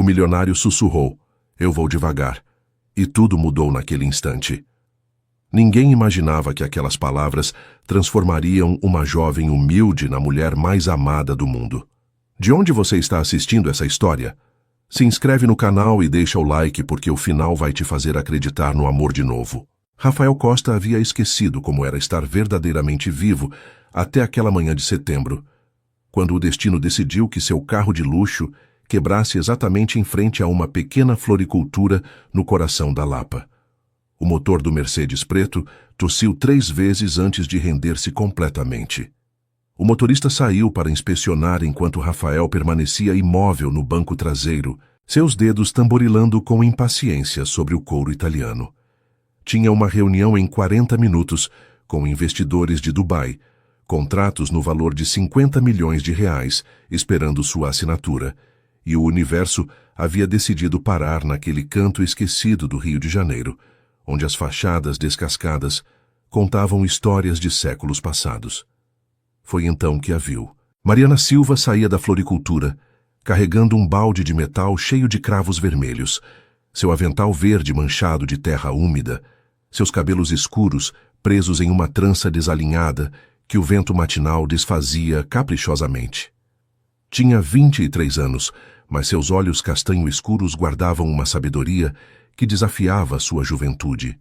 O milionário sussurrou: "Eu vou devagar." E tudo mudou naquele instante. Ninguém imaginava que aquelas palavras transformariam uma jovem humilde na mulher mais amada do mundo. De onde você está assistindo essa história? Se inscreve no canal e deixa o like porque o final vai te fazer acreditar no amor de novo. Rafael Costa havia esquecido como era estar verdadeiramente vivo até aquela manhã de setembro, quando o destino decidiu que seu carro de luxo quebrasse exatamente em frente a uma pequena floricultura no coração da Lapa. O motor do Mercedes preto tossiu 3 vezes antes de render-se completamente. O motorista saiu para inspecionar enquanto Rafael permanecia imóvel no banco traseiro, seus dedos tamborilando com impaciência sobre o couro italiano. Tinha uma reunião em 40 minutos com investidores de Dubai, contratos no valor de 50 milhões de reais, esperando sua assinatura, e o universo havia decidido parar naquele canto esquecido do Rio de Janeiro, onde as fachadas descascadas contavam histórias de séculos passados. Foi então que a viu. Mariana Silva saía da floricultura, carregando um balde de metal cheio de cravos vermelhos, seu avental verde manchado de terra úmida, seus cabelos escuros presos em uma trança desalinhada que o vento matinal desfazia caprichosamente. Tinha 23 anos, mas seus olhos castanho escuros guardavam uma sabedoria que desafiava sua juventude.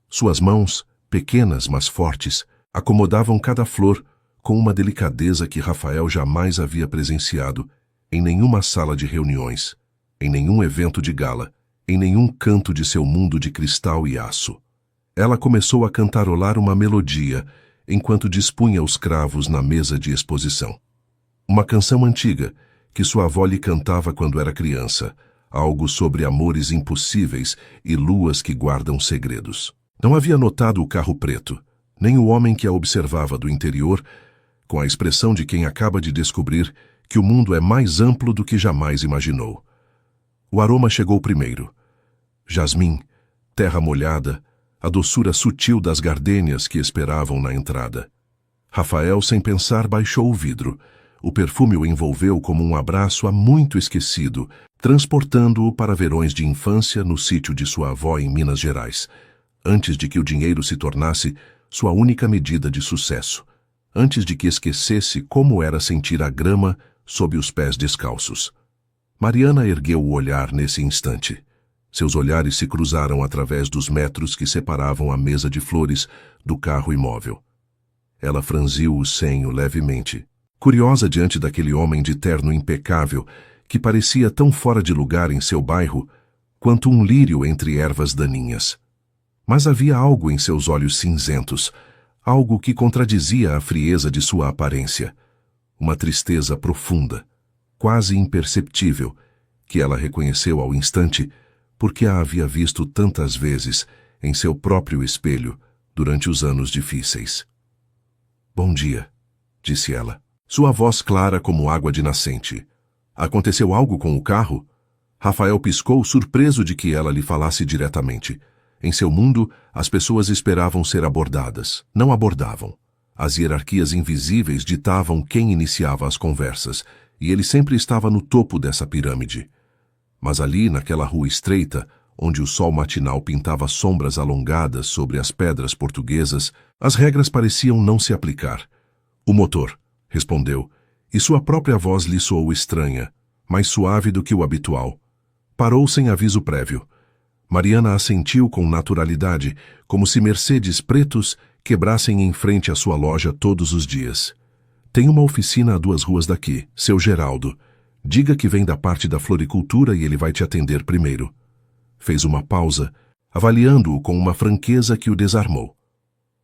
Suas mãos, pequenas mas fortes, acomodavam cada flor com uma delicadeza que Rafael jamais havia presenciado em nenhuma sala de reuniões, em nenhum evento de gala, em nenhum canto de seu mundo de cristal e aço. Ela começou a cantarolar uma melodia enquanto dispunha os cravos na mesa de exposição. Uma canção antiga que sua avó lhe cantava quando era criança, algo sobre amores impossíveis e luas que guardam segredos. Não havia notado o carro preto, nem o homem que a observava do interior, com a expressão de quem acaba de descobrir que o mundo é mais amplo do que jamais imaginou. O aroma chegou primeiro. Jasmim, terra molhada, a doçura sutil das gardênias que esperavam na entrada. Rafael, sem pensar, baixou o vidro. O perfume o envolveu como um abraço há muito esquecido, transportando-o para verões de infância no sítio de sua avó em Minas Gerais, antes de que o dinheiro se tornasse sua única medida de sucesso, antes de que esquecesse como era sentir a grama sob os pés descalços. Mariana ergueu o olhar nesse instante. Seus olhares se cruzaram através dos metros que separavam a mesa de flores do carro imóvel. Ela franziu o senho levemente, curiosa diante daquele homem de terno impecável que parecia tão fora de lugar em seu bairro quanto um lírio entre ervas daninhas. Mas havia algo em seus olhos cinzentos, algo que contradizia a frieza de sua aparência, uma tristeza profunda, quase imperceptível, que ela reconheceu ao instante porque a havia visto tantas vezes em seu próprio espelho durante os anos difíceis. "Bom dia", disse ela, sua voz clara como água de nascente. "Aconteceu algo com o carro?" Rafael piscou, surpreso de que ela lhe falasse diretamente. Em seu mundo, as pessoas esperavam ser abordadas, não abordavam. As hierarquias invisíveis ditavam quem iniciava as conversas, e ele sempre estava no topo dessa pirâmide. Mas ali, naquela rua estreita, onde o sol matinal pintava sombras alongadas sobre as pedras portuguesas, as regras pareciam não se aplicar. "O motor", respondeu, e sua própria voz lhe soou estranha, mais suave do que o habitual. Parou sem aviso prévio. Mariana assentiu com naturalidade, como se Mercedes pretos quebrassem em frente à sua loja todos os dias. "Tem uma oficina a 2 ruas daqui, seu Geraldo. Diga que vem da parte da floricultura e ele vai te atender primeiro." Fez uma pausa, avaliando-o com uma franqueza que o desarmou.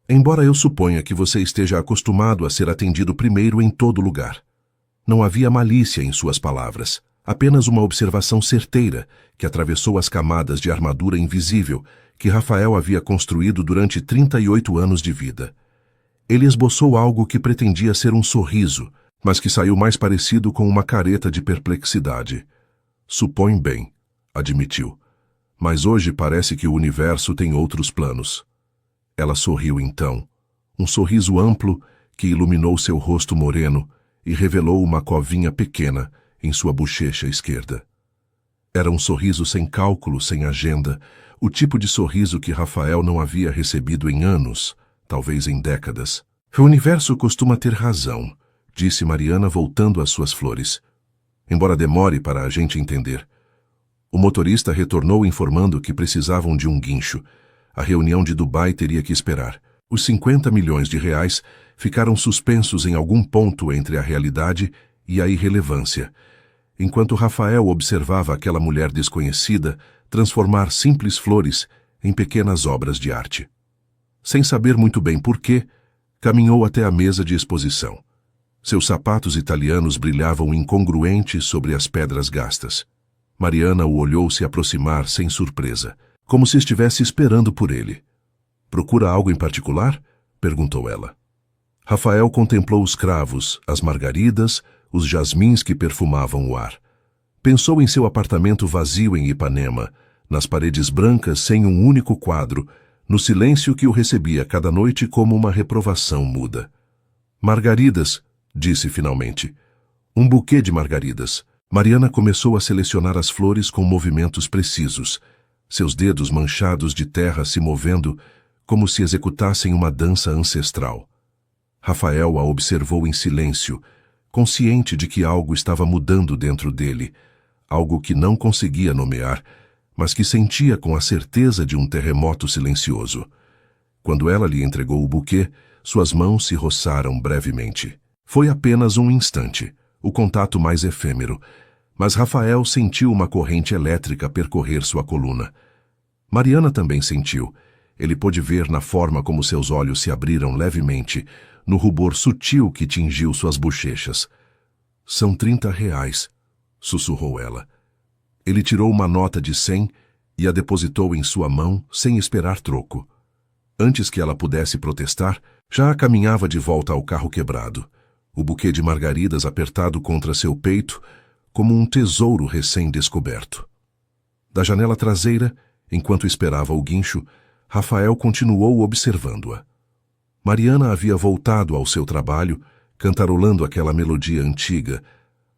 "Embora eu suponha que você esteja acostumado a ser atendido primeiro em todo lugar." Não havia malícia em suas palavras, apenas uma observação certeira que atravessou as camadas de armadura invisível que Rafael havia construído durante 38 anos de vida. Ele esboçou algo que pretendia ser um sorriso, mas que saiu mais parecido com uma careta de perplexidade. "Supõe bem", admitiu. "Mas hoje parece que o universo tem outros planos." Ela sorriu então, um sorriso amplo que iluminou seu rosto moreno e revelou uma covinha pequena em sua bochecha esquerda. Era um sorriso sem cálculo, sem agenda, o tipo de sorriso que Rafael não havia recebido em anos, talvez em décadas. O universo costuma ter razão, disse Mariana voltando às suas flores. Embora demore para a gente entender. O motorista retornou informando que precisavam de um guincho. A reunião de Dubai teria que esperar. Os 50 milhões de reais ficaram suspensos em algum ponto entre a realidade e a irrelevância, enquanto Rafael observava aquela mulher desconhecida transformar simples flores em pequenas obras de arte. Sem saber muito bem porquê, caminhou até a mesa de exposição. Seus sapatos italianos brilhavam incongruentes sobre as pedras gastas. Mariana o olhou se aproximar sem surpresa, como se estivesse esperando por ele. "Procura algo em particular?" perguntou ela. Rafael contemplou os cravos, as margaridas, os jasmins que perfumavam o ar. Pensou em seu apartamento vazio em Ipanema, nas paredes brancas sem um único quadro, no silêncio que o recebia cada noite como uma reprovação muda. "Margaridas", disse finalmente. "Um buquê de margaridas." Mariana começou a selecionar as flores com movimentos precisos, seus dedos manchados de terra se movendo como se executassem uma dança ancestral. Rafael a observou em silêncio, consciente de que algo estava mudando dentro dele, algo que não conseguia nomear, mas que sentia com a certeza de um terremoto silencioso. Quando ela lhe entregou o buquê, suas mãos se roçaram brevemente. Foi apenas um instante, o contato mais efêmero, mas Rafael sentiu uma corrente elétrica percorrer sua coluna. Mariana também sentiu. Ele pôde ver na forma como seus olhos se abriram levemente, no rubor sutil que tingiu suas bochechas. "São 30 reais", sussurrou ela. Ele tirou uma nota de 100 e a depositou em sua mão sem esperar troco. Antes que ela pudesse protestar, já caminhava de volta ao carro quebrado, o buquê de margaridas apertado contra seu peito, como um tesouro recém-descoberto. Da janela traseira, enquanto esperava o guincho, Rafael continuou observando-a. Mariana havia voltado ao seu trabalho, cantarolando aquela melodia antiga,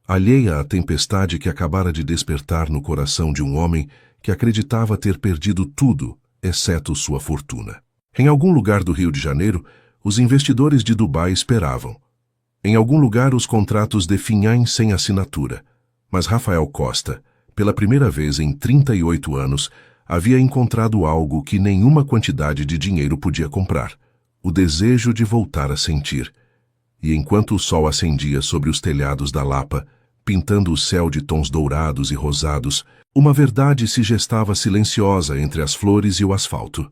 alheia à tempestade que acabara de despertar no coração de um homem que acreditava ter perdido tudo, exceto sua fortuna. Em algum lugar do Rio de Janeiro, os investidores de Dubai esperavam. Em algum lugar, os contratos definham sem assinatura. Mas Rafael Costa, pela primeira vez em 38 anos, havia encontrado algo que nenhuma quantidade de dinheiro podia comprar: o desejo de voltar a sentir. E enquanto o sol acendia sobre os telhados da Lapa, pintando o céu de tons dourados e rosados, uma verdade se gestava silenciosa entre as flores e o asfalto.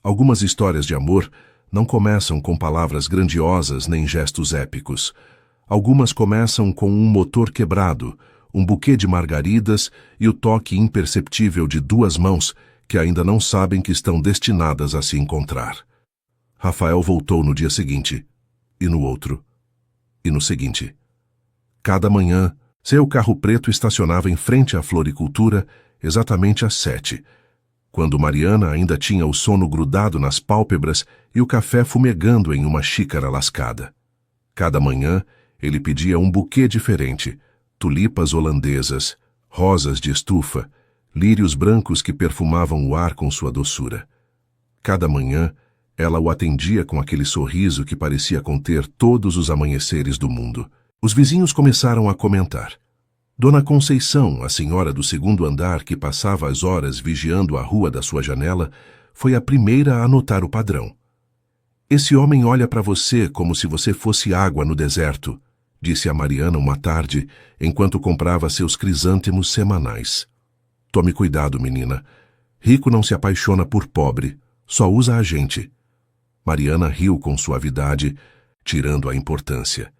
Algumas histórias de amor não começam com palavras grandiosas nem gestos épicos. Algumas começam com um motor quebrado, um buquê de margaridas e o toque imperceptível de duas mãos que ainda não sabem que estão destinadas a se encontrar. Rafael voltou no dia seguinte, e no outro, e no seguinte. Cada manhã, seu carro preto estacionava em frente à floricultura exatamente às 7, quando Mariana ainda tinha o sono grudado nas pálpebras e o café fumegando em uma xícara lascada. Cada manhã, ele pedia um buquê diferente: tulipas holandesas, rosas de estufa, lírios brancos que perfumavam o ar com sua doçura. Cada manhã, ela o atendia com aquele sorriso que parecia conter todos os amanheceres do mundo. Os vizinhos começaram a comentar. Dona Conceição, a senhora do segundo andar que passava as horas vigiando a rua da sua janela, foi a primeira a notar o padrão. "Esse homem olha para você como se você fosse água no deserto", disse a Mariana uma tarde, enquanto comprava seus crisântemos semanais. "Tome cuidado, menina. Rico não se apaixona por pobre, só usa a gente." Mariana riu com suavidade, tirando a importância.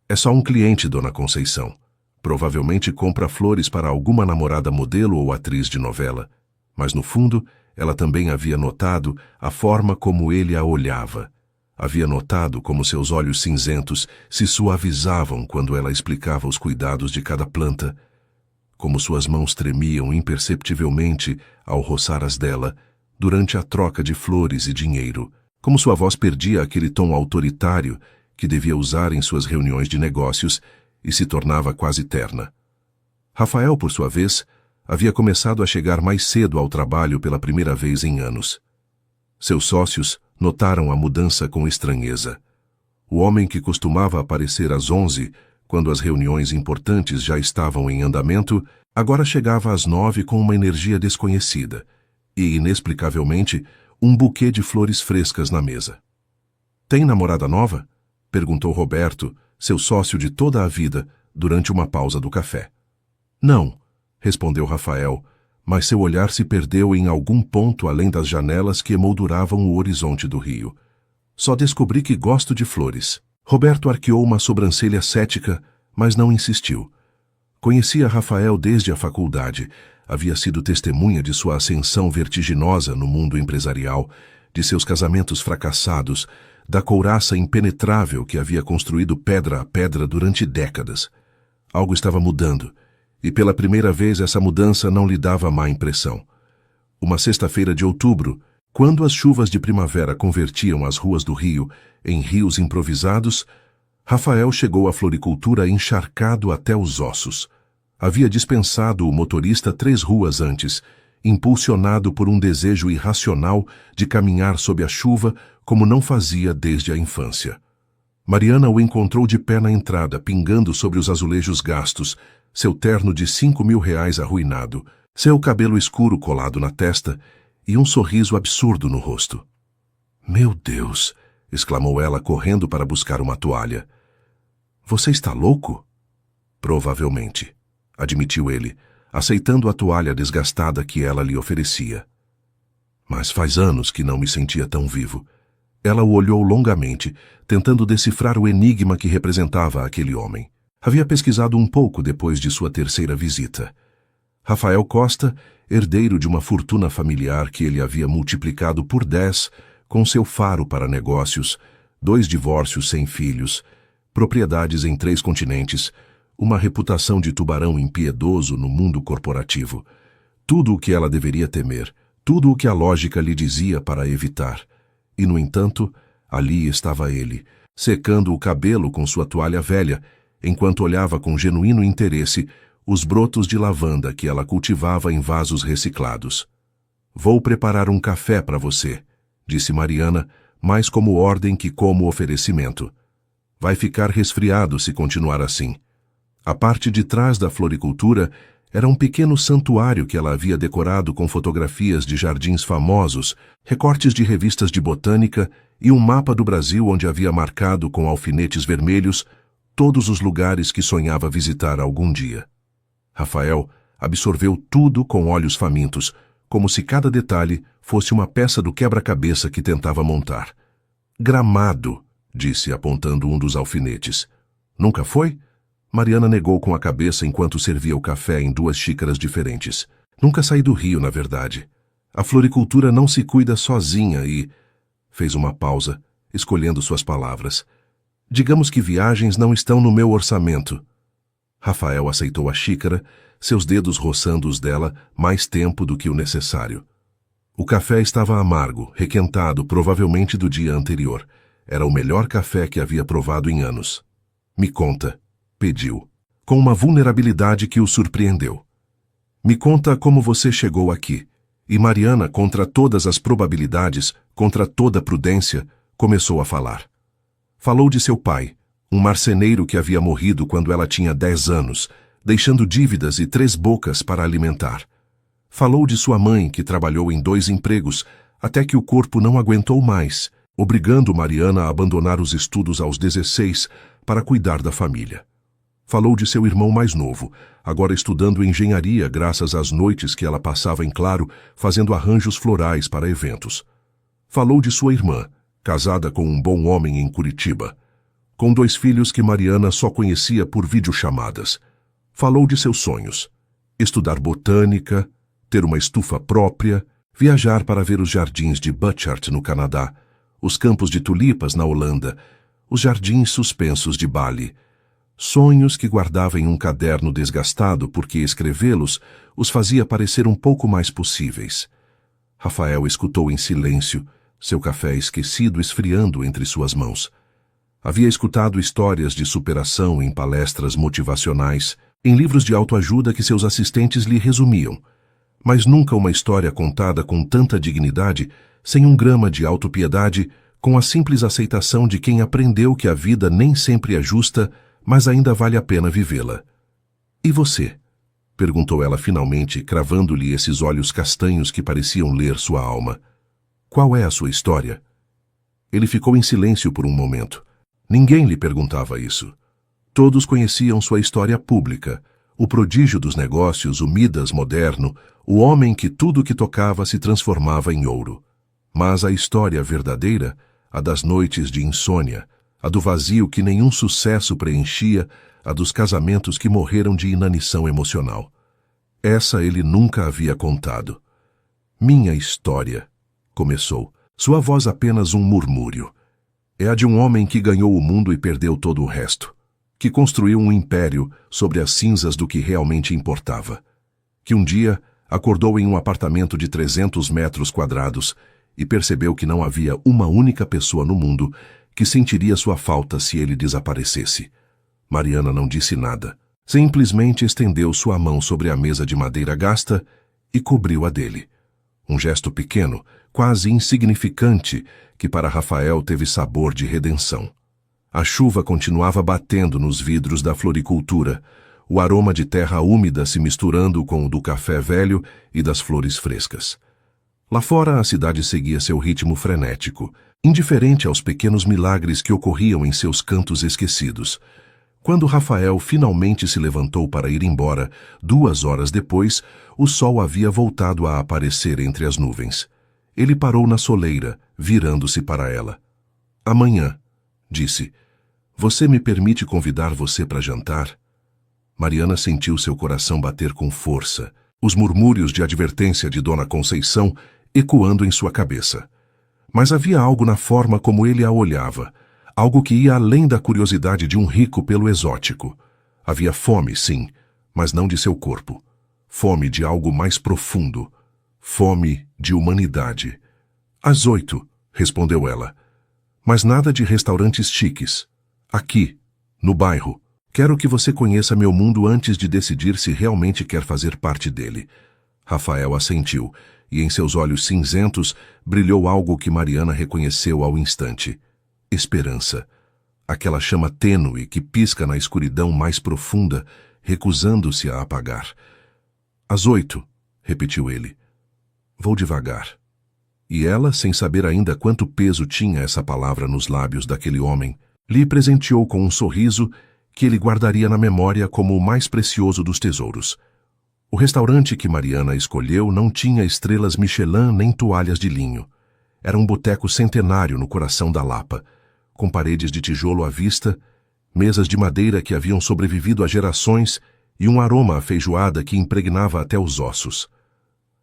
"É só um cliente, Dona Conceição. Provavelmente compra flores para alguma namorada modelo ou atriz de novela." Mas no fundo, ela também havia notado a forma como ele a olhava. Havia notado como seus olhos cinzentos se suavizavam quando ela explicava os cuidados de cada planta, como suas mãos tremiam imperceptivelmente ao roçar as dela durante a troca de flores e dinheiro, como sua voz perdia aquele tom autoritário que devia usar em suas reuniões de negócios e se tornava quase terna. Rafael, por sua vez, Havia começado a chegar mais cedo ao trabalho pela primeira vez em anos. Seus sócios notaram a mudança com estranheza. O homem que costumava aparecer às 11, quando as reuniões importantes já estavam em andamento, agora chegava às 9 com uma energia desconhecida e, inexplicavelmente, um buquê de flores frescas na mesa. "Tem namorada nova?" perguntou Roberto, seu sócio de toda a vida, durante uma pausa do café. "Não", respondeu Rafael, mas seu olhar se perdeu em algum ponto além das janelas que emolduravam o horizonte do rio. "Só descobri que gosto de flores." Roberto arqueou uma sobrancelha cética, mas não insistiu. Conhecia Rafael desde a faculdade, havia sido testemunha de sua ascensão vertiginosa no mundo empresarial, de seus casamentos fracassados, da couraça impenetrável que havia construído pedra a pedra durante décadas. Algo estava mudando, e pela primeira vez essa mudança não lhe dava má impressão. Uma sexta-feira de outubro, quando as chuvas de primavera convertiam as ruas do Rio em rios improvisados, Rafael chegou à floricultura encharcado até os ossos. Havia dispensado o motorista 3 ruas antes, impulsionado por um desejo irracional de caminhar sob a chuva como não fazia desde a infância. Mariana o encontrou de pé na entrada, pingando sobre os azulejos gastos, seu terno de R$ 5.000 arruinado, seu cabelo escuro colado na testa e um sorriso absurdo no rosto. "Meu Deus!" exclamou ela, correndo para buscar uma toalha. "Você está louco?" "Provavelmente", admitiu ele, aceitando a toalha desgastada que ela lhe oferecia. "Mas faz anos que não me sentia tão vivo." Ela o olhou longamente, tentando decifrar o enigma que representava aquele homem. Havia pesquisado um pouco depois de sua terceira visita. Rafael Costa, herdeiro de uma fortuna familiar que ele havia multiplicado por 10, com seu faro para negócios, 2 divórcios sem filhos, propriedades em 3 continentes, uma reputação de tubarão impiedoso no mundo corporativo. Tudo o que ela deveria temer, tudo o que a lógica lhe dizia para evitar. E, no entanto, ali estava ele, secando o cabelo com sua toalha velha, enquanto olhava com genuíno interesse os brotos de lavanda que ela cultivava em vasos reciclados. "Vou preparar um café para você", disse Mariana, mais como ordem que como oferecimento. "Vai ficar resfriado se continuar assim." A parte de trás da floricultura era um pequeno santuário que ela havia decorado com fotografias de jardins famosos, recortes de revistas de botânica e um mapa do Brasil onde havia marcado com alfinetes vermelhos todos os lugares que sonhava visitar algum dia. Rafael absorveu tudo com olhos famintos, como se cada detalhe fosse uma peça do quebra-cabeça que tentava montar. "Gramado", disse, apontando um dos alfinetes. "Nunca foi?" Mariana negou com a cabeça enquanto servia o café em 2 xícaras diferentes. "Nunca saí do Rio, na verdade. A floricultura não se cuida sozinha e..." Fez uma pausa, escolhendo suas palavras. "Digamos que viagens não estão no meu orçamento." Rafael aceitou a xícara, seus dedos roçando os dela mais tempo do que o necessário. O café estava amargo, requentado, provavelmente do dia anterior. Era o melhor café que havia provado em anos. "Me conta", pediu, com uma vulnerabilidade que o surpreendeu. "Me conta como você chegou aqui." E Mariana, contra todas as probabilidades, contra toda prudência, começou a falar. Falou de seu pai, um marceneiro que havia morrido quando ela tinha 10 anos, deixando dívidas e 3 bocas para alimentar. Falou de sua mãe, que trabalhou em 2 empregos, até que o corpo não aguentou mais, obrigando Mariana a abandonar os estudos aos 16 para cuidar da família. Falou de seu irmão mais novo, agora estudando engenharia graças às noites que ela passava em claro, fazendo arranjos florais para eventos. Falou de sua irmã, casada com um bom homem em Curitiba, com 2 filhos que Mariana só conhecia por videochamadas. Falou de seus sonhos: estudar botânica, ter uma estufa própria, viajar para ver os jardins de Butchart no Canadá, os campos de tulipas na Holanda, os jardins suspensos de Bali. Sonhos que guardava em um caderno desgastado porque escrevê-los os fazia parecer um pouco mais possíveis. Rafael escutou em silêncio, seu café esquecido esfriando entre suas mãos. Havia escutado histórias de superação em palestras motivacionais, em livros de autoajuda que seus assistentes lhe resumiam, mas nunca uma história contada com tanta dignidade, sem um grama de autopiedade, com a simples aceitação de quem aprendeu que a vida nem sempre é justa, mas ainda vale a pena vivê-la. E você? Perguntou ela finalmente, cravando-lhe esses olhos castanhos que pareciam ler sua alma. Qual é a sua história? Ele ficou em silêncio por um momento. Ninguém lhe perguntava isso. Todos conheciam sua história pública, o prodígio dos negócios, o Midas moderno, o homem que tudo que tocava se transformava em ouro. Mas a história verdadeira, a das noites de insônia, a do vazio que nenhum sucesso preenchia, a dos casamentos que morreram de inanição emocional. Essa ele nunca havia contado. Minha história, começou, sua voz apenas um murmúrio. É a de um homem que ganhou o mundo e perdeu todo o resto, que construiu um império sobre as cinzas do que realmente importava, que um dia acordou em um apartamento de 300 metros quadrados e percebeu que não havia uma única pessoa no mundo que sentiria sua falta se ele desaparecesse. Mariana não disse nada. Simplesmente estendeu sua mão sobre a mesa de madeira gasta e cobriu a dele. Um gesto pequeno, quase insignificante, que para Rafael teve sabor de redenção. A chuva continuava batendo nos vidros da floricultura, o aroma de terra úmida se misturando com o do café velho e das flores frescas. Lá fora a cidade seguia seu ritmo frenético, indiferente aos pequenos milagres que ocorriam em seus cantos esquecidos. Quando Rafael finalmente se levantou para ir embora, 2 horas depois, o sol havia voltado a aparecer entre as nuvens. Ele parou na soleira, virando-se para ela. Amanhã, disse, você me permite convidar você para jantar? Mariana sentiu seu coração bater com força, os murmúrios de advertência de Dona Conceição ecoando em sua cabeça. Mas havia algo na forma como ele a olhava, algo que ia além da curiosidade de um rico pelo exótico. Havia fome, sim, mas não de seu corpo. Fome de algo mais profundo. Fome de humanidade. Às 8, respondeu ela. Mas nada de restaurantes chiques. Aqui, no bairro. Quero que você conheça meu mundo antes de decidir se realmente quer fazer parte dele. Rafael assentiu, e em seus olhos cinzentos brilhou algo que Mariana reconheceu ao instante. Esperança. Aquela chama tênue que pisca na escuridão mais profunda, recusando-se a apagar. Às 8, repetiu ele. Vou devagar. E ela, sem saber ainda quanto peso tinha essa palavra nos lábios daquele homem, lhe presenteou com um sorriso que ele guardaria na memória como o mais precioso dos tesouros. O restaurante que Mariana escolheu não tinha estrelas Michelin nem toalhas de linho. Era um boteco centenário no coração da Lapa, com paredes de tijolo à vista, mesas de madeira que haviam sobrevivido a gerações e um aroma à feijoada que impregnava até os ossos.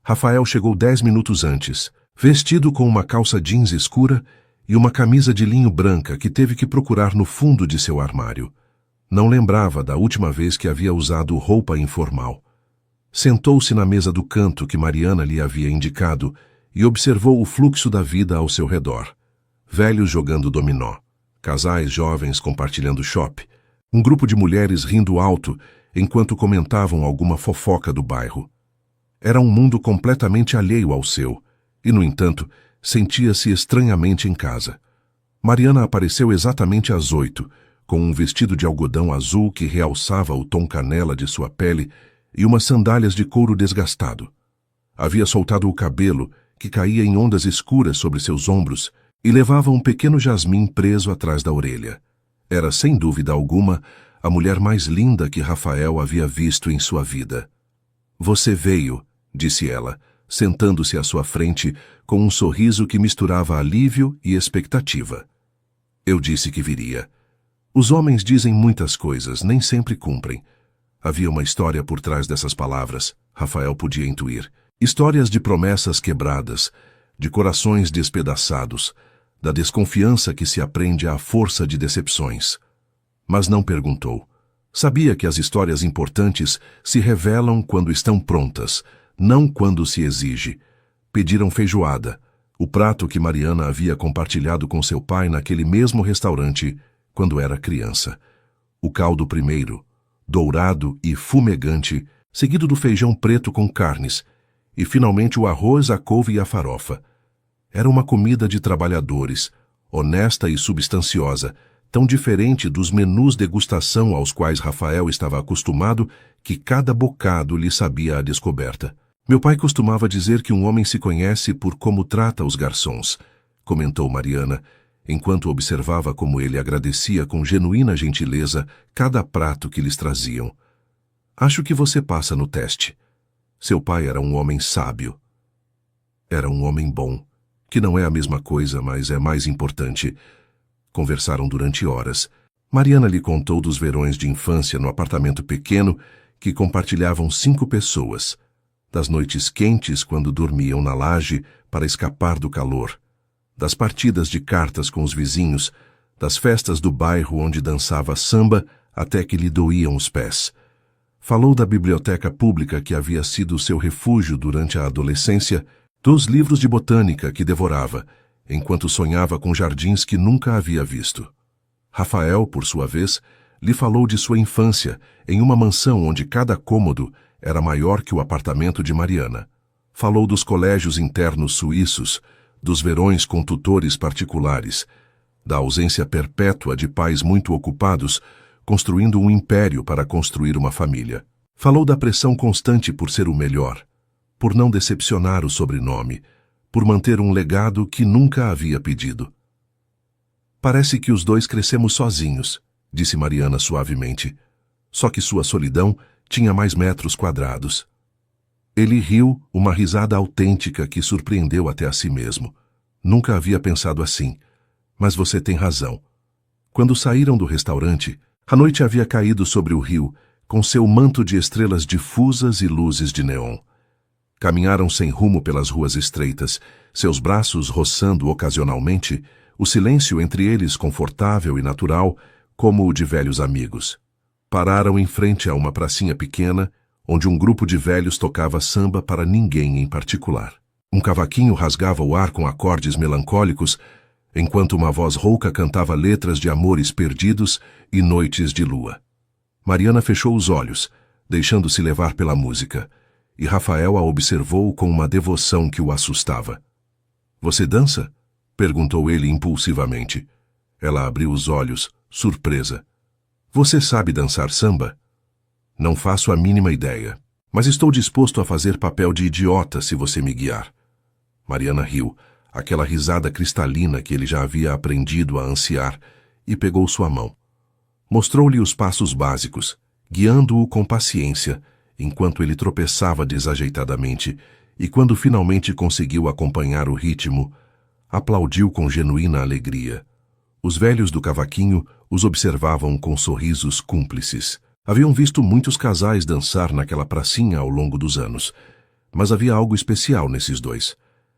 Rafael chegou 10 minutos antes, vestido com uma calça jeans escura e uma camisa de linho branca que teve que procurar no fundo de seu armário. Não lembrava da última vez que havia usado roupa informal. Sentou-se na mesa do canto que Mariana lhe havia indicado e observou o fluxo da vida ao seu redor. Velhos jogando dominó, casais jovens compartilhando chopp, um grupo de mulheres rindo alto enquanto comentavam alguma fofoca do bairro. Era um mundo completamente alheio ao seu, e, no entanto, sentia-se estranhamente em casa. Mariana apareceu exatamente às 8, com um vestido de algodão azul que realçava o tom canela de sua pele e umas sandálias de couro desgastado. Havia soltado o cabelo, que caía em ondas escuras sobre seus ombros, e levava um pequeno jasmim preso atrás da orelha. Era, sem dúvida alguma, a mulher mais linda que Rafael havia visto em sua vida. Você veio, disse ela, sentando-se à sua frente com um sorriso que misturava alívio e expectativa. Eu disse que viria. Os homens dizem muitas coisas, nem sempre cumprem. Havia uma história por trás dessas palavras, Rafael podia intuir. Histórias de promessas quebradas, de corações despedaçados, da desconfiança que se aprende à força de decepções. Mas não perguntou. Sabia que as histórias importantes se revelam quando estão prontas, não quando se exige. Pediram feijoada, o prato que Mariana havia compartilhado com seu pai naquele mesmo restaurante quando era criança. O caldo primeiro, dourado e fumegante, seguido do feijão preto com carnes, e finalmente o arroz, a couve e a farofa. Era uma comida de trabalhadores, honesta e substanciosa, tão diferente dos menus degustação aos quais Rafael estava acostumado que cada bocado lhe sabia a descoberta. Meu pai costumava dizer que um homem se conhece por como trata os garçons, comentou Mariana, enquanto observava como ele agradecia com genuína gentileza cada prato que lhes traziam. Acho que você passa no teste. Seu pai era um homem sábio. Era um homem bom, que não é a mesma coisa, mas é mais importante. Conversaram durante horas. Mariana lhe contou dos verões de infância no apartamento pequeno que compartilhavam 5 pessoas, das noites quentes quando dormiam na laje para escapar do calor, das partidas de cartas com os vizinhos, das festas do bairro onde dançava samba até que lhe doíam os pés. Falou da biblioteca pública que havia sido seu refúgio durante a adolescência, dos livros de botânica que devorava, enquanto sonhava com jardins que nunca havia visto. Rafael, por sua vez, lhe falou de sua infância em uma mansão onde cada cômodo era maior que o apartamento de Mariana. Falou dos colégios internos suíços, dos verões com tutores particulares, da ausência perpétua de pais muito ocupados, construindo um império para construir uma família. Falou da pressão constante por ser o melhor, por não decepcionar o sobrenome, por manter um legado que nunca havia pedido. Parece que os dois crescemos sozinhos, disse Mariana suavemente, só que sua solidão tinha mais metros quadrados. Ele riu, uma risada autêntica que surpreendeu até a si mesmo. Nunca havia pensado assim, mas você tem razão. Quando saíram do restaurante, a noite havia caído sobre o rio, com seu manto de estrelas difusas e luzes de neon. Caminharam sem rumo pelas ruas estreitas, seus braços roçando ocasionalmente, o silêncio entre eles confortável e natural, como o de velhos amigos. Pararam em frente a uma pracinha pequena, onde um grupo de velhos tocava samba para ninguém em particular. Um cavaquinho rasgava o ar com acordes melancólicos, enquanto uma voz rouca cantava letras de amores perdidos e noites de lua. Mariana fechou os olhos, deixando-se levar pela música, e Rafael a observou com uma devoção que o assustava. — Você dança? — perguntou ele impulsivamente. Ela abriu os olhos, surpresa. — Você sabe dançar samba? — Não faço a mínima ideia, mas estou disposto a fazer papel de idiota se você me guiar. Mariana riu, aquela risada cristalina que ele já havia aprendido a ansiar, e pegou sua mão. Mostrou-lhe os passos básicos, guiando-o com paciência, enquanto ele tropeçava desajeitadamente, e quando finalmente conseguiu acompanhar o ritmo, aplaudiu com genuína alegria. Os velhos do cavaquinho os observavam com sorrisos cúmplices. Haviam visto muitos casais dançar naquela pracinha ao longo dos anos, mas havia algo especial nesses dois.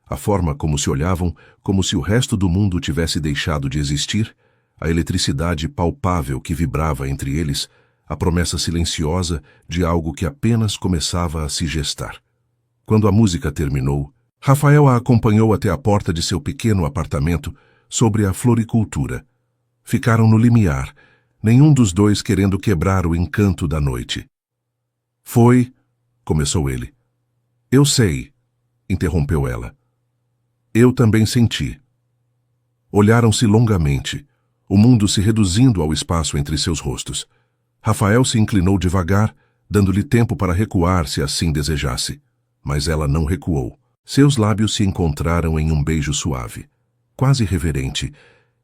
A forma como se olhavam, como se o resto do mundo tivesse deixado de existir, a eletricidade palpável que vibrava entre eles, a promessa silenciosa de algo que apenas começava a se gestar. Quando a música terminou, Rafael a acompanhou até a porta de seu pequeno apartamento sobre a floricultura. Ficaram no limiar, nenhum dos dois querendo quebrar o encanto da noite. — Foi... começou ele. — Eu sei... interrompeu ela. — Eu também senti. Olharam-se longamente, o mundo se reduzindo ao espaço entre seus rostos. Rafael se inclinou devagar, dando-lhe tempo para recuar se assim desejasse. Mas ela não recuou. Seus lábios se encontraram em um beijo suave, quase reverente,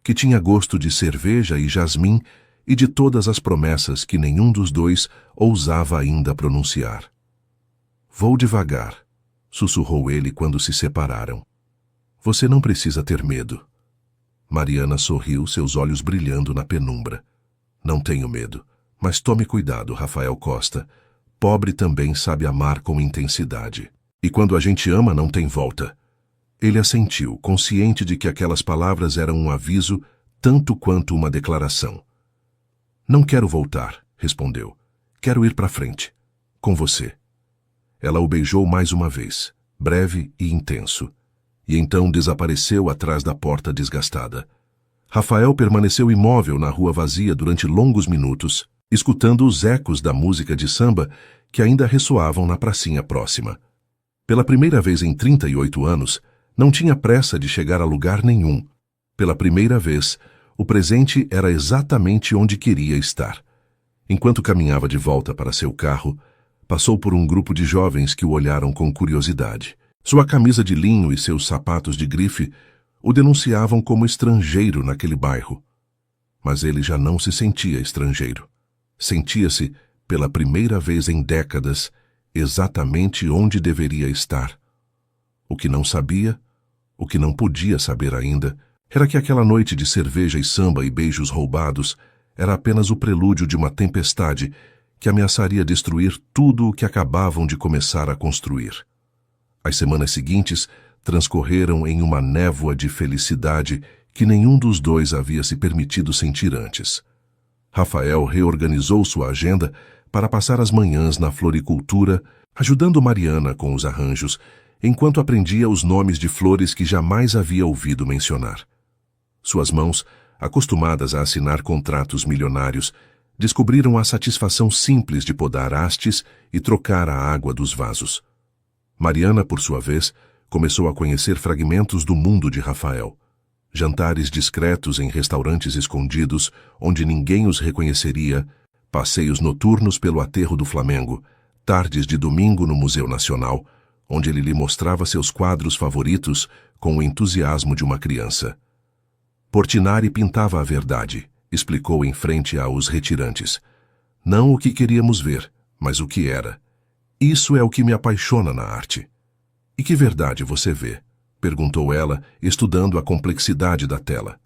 que tinha gosto de cerveja e jasmim e de todas as promessas que nenhum dos dois ousava ainda pronunciar. — Vou devagar, sussurrou ele quando se separaram. — Você não precisa ter medo. Mariana sorriu, seus olhos brilhando na penumbra. — Não tenho medo, mas tome cuidado, Rafael Costa. Pobre também sabe amar com intensidade. E quando a gente ama, não tem volta. Ele assentiu, consciente de que aquelas palavras eram um aviso tanto quanto uma declaração. — Não quero voltar, respondeu. Quero ir para frente. Com você. Ela o beijou mais uma vez, breve e intenso, e então desapareceu atrás da porta desgastada. Rafael permaneceu imóvel na rua vazia durante longos minutos, escutando os ecos da música de samba que ainda ressoavam na pracinha próxima. Pela primeira vez em 38 anos, não tinha pressa de chegar a lugar nenhum. Pela primeira vez, o presente era exatamente onde queria estar. Enquanto caminhava de volta para seu carro, passou por um grupo de jovens que o olharam com curiosidade. Sua camisa de linho e seus sapatos de grife o denunciavam como estrangeiro naquele bairro. Mas ele já não se sentia estrangeiro. Sentia-se, pela primeira vez em décadas, exatamente onde deveria estar. O que não sabia, o que não podia saber ainda, era que aquela noite de cerveja e samba e beijos roubados era apenas o prelúdio de uma tempestade que ameaçaria destruir tudo o que acabavam de começar a construir. As semanas seguintes transcorreram em uma névoa de felicidade que nenhum dos dois havia se permitido sentir antes. Rafael reorganizou sua agenda para passar as manhãs na floricultura, ajudando Mariana com os arranjos, enquanto aprendia os nomes de flores que jamais havia ouvido mencionar. Suas mãos, acostumadas a assinar contratos milionários, descobriram a satisfação simples de podar hastes e trocar a água dos vasos. Mariana, por sua vez, começou a conhecer fragmentos do mundo de Rafael. Jantares discretos em restaurantes escondidos, onde ninguém os reconheceria, passeios noturnos pelo aterro do Flamengo, tardes de domingo no Museu Nacional, onde ele lhe mostrava seus quadros favoritos com o entusiasmo de uma criança. Portinari pintava a verdade, explicou em frente aos retirantes. Não o que queríamos ver, mas o que era. Isso é o que me apaixona na arte. E que verdade você vê? Perguntou ela, estudando a complexidade da tela.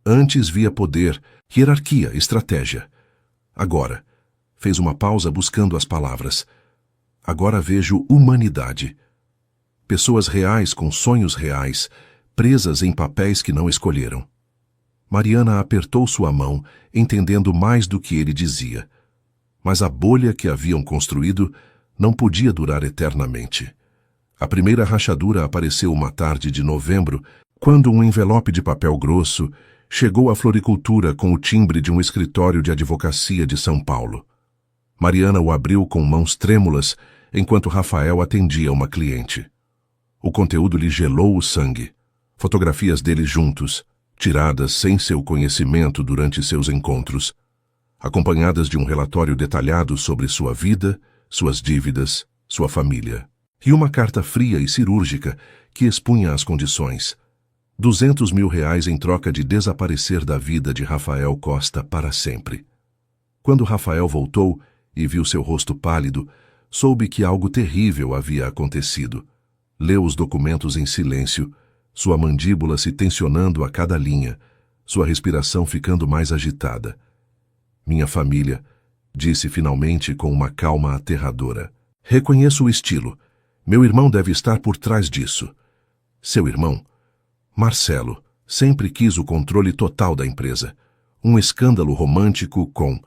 Antes via poder, hierarquia, estratégia. Agora, fez uma pausa buscando as palavras. Agora vejo humanidade. Pessoas reais com sonhos reais, presas em papéis que não escolheram. Mariana apertou sua mão, entendendo mais do que ele dizia. Mas a bolha que haviam construído não podia durar eternamente. A primeira rachadura apareceu uma tarde de novembro, quando um envelope de papel grosso chegou à floricultura com o timbre de um escritório de advocacia de São Paulo. Mariana o abriu com mãos trêmulas, enquanto Rafael atendia uma cliente. O conteúdo lhe gelou o sangue. Fotografias deles juntos, tiradas sem seu conhecimento durante seus encontros, acompanhadas de um relatório detalhado sobre sua vida, suas dívidas, sua família. E uma carta fria e cirúrgica que expunha as condições. R$200 mil em troca de desaparecer da vida de Rafael Costa para sempre. Quando Rafael voltou e viu seu rosto pálido, soube que algo terrível havia acontecido. Leu os documentos em silêncio, sua mandíbula se tensionando a cada linha, sua respiração ficando mais agitada. Minha família, disse finalmente com uma calma aterradora. Reconheço o estilo. Meu irmão deve estar por trás disso. Seu irmão? Marcelo sempre quis o controle total da empresa. Um escândalo romântico com...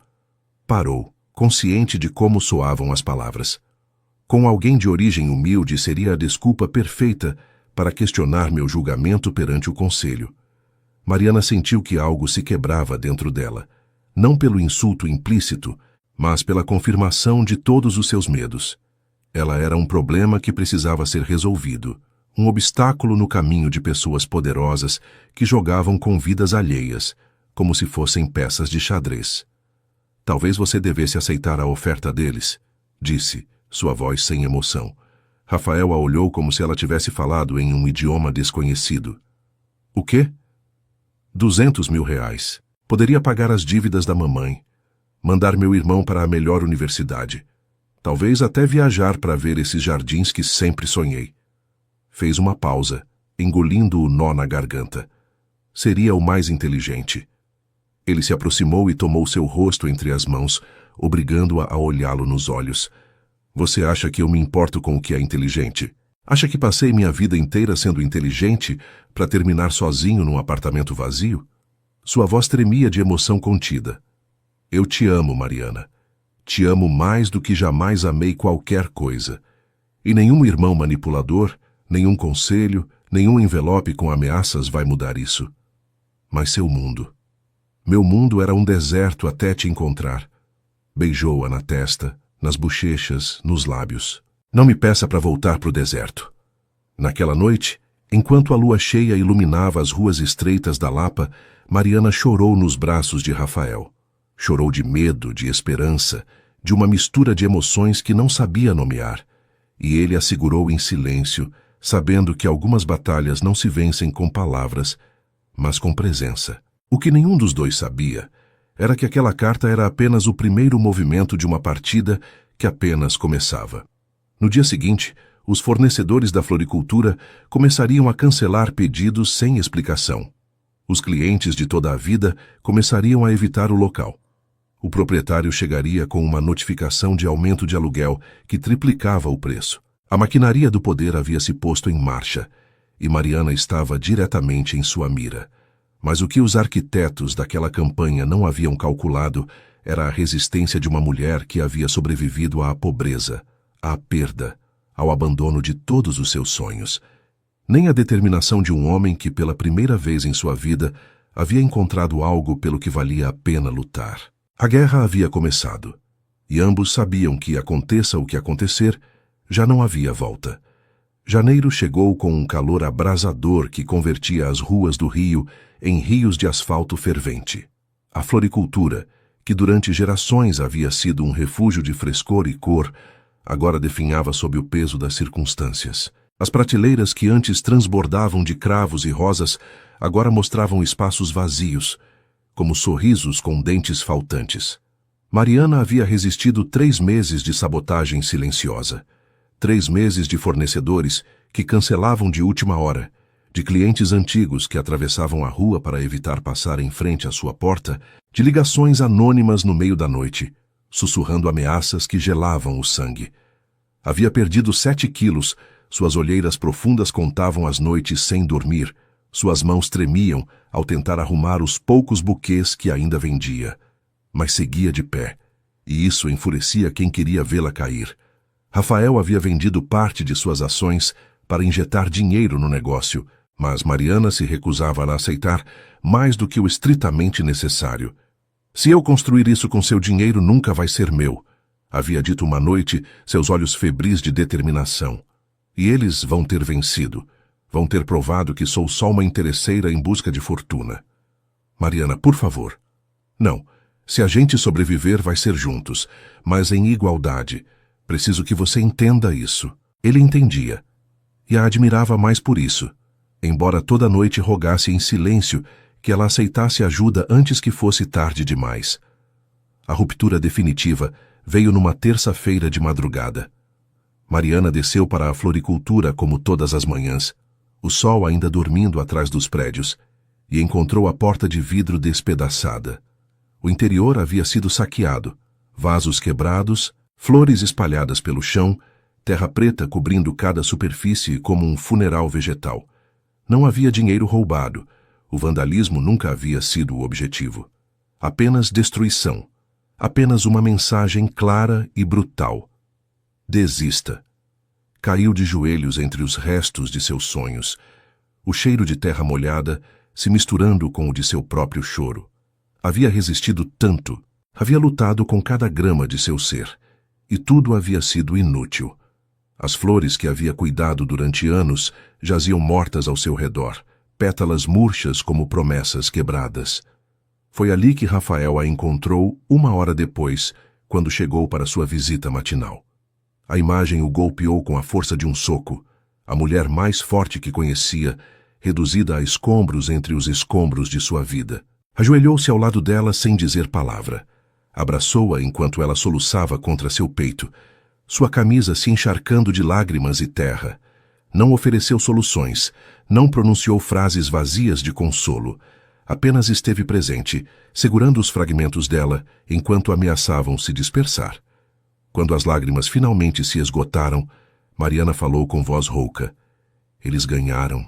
Parou, consciente de como soavam as palavras. Com alguém de origem humilde seria a desculpa perfeita para questionar meu julgamento perante o conselho. Mariana sentiu que algo se quebrava dentro dela, não pelo insulto implícito, mas pela confirmação de todos os seus medos. Ela era um problema que precisava ser resolvido, um obstáculo no caminho de pessoas poderosas que jogavam com vidas alheias, como se fossem peças de xadrez. Talvez você devesse aceitar a oferta deles, disse, sua voz sem emoção. Rafael a olhou como se ela tivesse falado em um idioma desconhecido. O quê? R$200 mil. Poderia pagar as dívidas da mamãe, mandar meu irmão para a melhor universidade. Talvez até viajar para ver esses jardins que sempre sonhei. Fez uma pausa, engolindo o nó na garganta. Seria o mais inteligente. Ele se aproximou e tomou seu rosto entre as mãos, obrigando-a a olhá-lo nos olhos. Você acha que eu me importo com o que é inteligente? Acha que passei minha vida inteira sendo inteligente para terminar sozinho num apartamento vazio? Sua voz tremia de emoção contida. Eu te amo, Mariana. Te amo mais do que jamais amei qualquer coisa. E nenhum irmão manipulador, nenhum conselho, nenhum envelope com ameaças vai mudar isso. Mas seu mundo. Meu mundo era um deserto até te encontrar. Beijou-a na testa, nas bochechas, nos lábios. Não me peça para voltar para o deserto. Naquela noite, enquanto a lua cheia iluminava as ruas estreitas da Lapa, Mariana chorou nos braços de Rafael. Chorou de medo, de esperança, de uma mistura de emoções que não sabia nomear. E ele a segurou em silêncio, sabendo que algumas batalhas não se vencem com palavras, mas com presença. O que nenhum dos dois sabia era que aquela carta era apenas o primeiro movimento de uma partida que apenas começava. No dia seguinte, os fornecedores da floricultura começariam a cancelar pedidos sem explicação. Os clientes de toda a vida começariam a evitar o local. O proprietário chegaria com uma notificação de aumento de aluguel que triplicava o preço. A maquinaria do poder havia se posto em marcha, e Mariana estava diretamente em sua mira. Mas o que os arquitetos daquela campanha não haviam calculado era a resistência de uma mulher que havia sobrevivido à pobreza, à perda, ao abandono de todos os seus sonhos. Nem a determinação de um homem que, pela primeira vez em sua vida, havia encontrado algo pelo que valia a pena lutar. A guerra havia começado, e ambos sabiam que, aconteça o que acontecer, já não havia volta. Janeiro chegou com um calor abrasador que convertia as ruas do Rio em rios de asfalto fervente. A floricultura, que durante gerações havia sido um refúgio de frescor e cor, agora definhava sob o peso das circunstâncias. As prateleiras que antes transbordavam de cravos e rosas agora mostravam espaços vazios, como sorrisos com dentes faltantes. Mariana havia resistido 3 meses de sabotagem silenciosa. 3 meses de fornecedores que cancelavam de última hora, de clientes antigos que atravessavam a rua para evitar passar em frente à sua porta, de ligações anônimas no meio da noite, sussurrando ameaças que gelavam o sangue. Havia perdido 7 quilos, suas olheiras profundas contavam as noites sem dormir, suas mãos tremiam ao tentar arrumar os poucos buquês que ainda vendia. Mas seguia de pé, e isso enfurecia quem queria vê-la cair. Rafael havia vendido parte de suas ações para injetar dinheiro no negócio, mas Mariana se recusava a aceitar mais do que o estritamente necessário. Se eu construir isso com seu dinheiro, nunca vai ser meu, havia dito uma noite, seus olhos febris de determinação. E eles vão ter vencido, vão ter provado que sou só uma interesseira em busca de fortuna. Mariana, por favor. Não, se a gente sobreviver, vai ser juntos, mas em igualdade. Preciso que você entenda isso. Ele entendia, e a admirava mais por isso, embora toda noite rogasse em silêncio que ela aceitasse ajuda antes que fosse tarde demais. A ruptura definitiva veio numa terça-feira de madrugada. Mariana desceu para a floricultura como todas as manhãs, o sol ainda dormindo atrás dos prédios, e encontrou a porta de vidro despedaçada. O interior havia sido saqueado, vasos quebrados, flores espalhadas pelo chão, terra preta cobrindo cada superfície como um funeral vegetal. Não havia dinheiro roubado. O vandalismo nunca havia sido o objetivo. Apenas destruição. Apenas uma mensagem clara e brutal. Desista. Caiu de joelhos entre os restos de seus sonhos, o cheiro de terra molhada se misturando com o de seu próprio choro. Havia resistido tanto, havia lutado com cada grama de seu ser, e tudo havia sido inútil. As flores que havia cuidado durante anos jaziam mortas ao seu redor, pétalas murchas como promessas quebradas. Foi ali que Rafael a encontrou 1 hora depois, quando chegou para sua visita matinal. A imagem o golpeou com a força de um soco, a mulher mais forte que conhecia, reduzida a escombros entre os escombros de sua vida. Ajoelhou-se ao lado dela sem dizer palavra. Abraçou-a enquanto ela soluçava contra seu peito, sua camisa se encharcando de lágrimas e terra. Não ofereceu soluções, não pronunciou frases vazias de consolo. Apenas esteve presente, segurando os fragmentos dela, enquanto ameaçavam se dispersar. Quando as lágrimas finalmente se esgotaram, Mariana falou com voz rouca. Eles ganharam.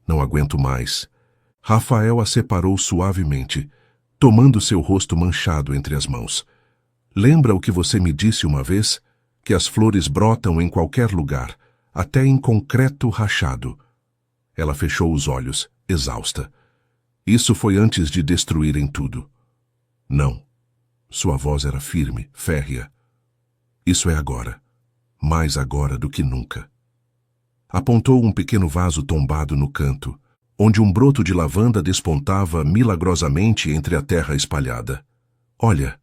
Não aguento mais. Rafael a separou suavemente, tomando seu rosto manchado entre as mãos. Lembra o que você me disse uma vez? Que as flores brotam em qualquer lugar, até em concreto rachado. Ela fechou os olhos, exausta. Isso foi antes de destruírem tudo. Não. Sua voz era firme, férrea. Isso é agora. Mais agora do que nunca. Apontou um pequeno vaso tombado no canto, onde um broto de lavanda despontava milagrosamente entre a terra espalhada. Olha,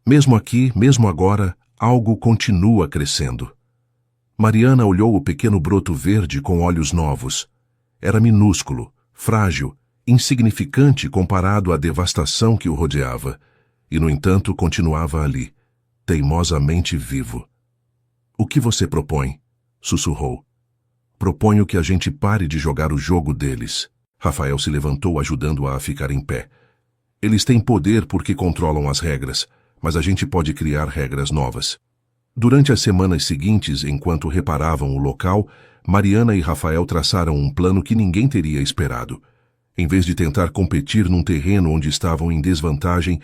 mesmo aqui, mesmo agora, algo continua crescendo. Mariana olhou o pequeno broto verde com olhos novos. Era minúsculo, frágil, insignificante comparado à devastação que o rodeava, e, no entanto, continuava ali, teimosamente vivo. O que você propõe? Sussurrou. Proponho que a gente pare de jogar o jogo deles. Rafael se levantou, ajudando-a a ficar em pé. Eles têm poder porque controlam as regras, mas a gente pode criar regras novas. Durante as semanas seguintes, enquanto reparavam o local, Mariana e Rafael traçaram um plano que ninguém teria esperado. Em vez de tentar competir num terreno onde estavam em desvantagem,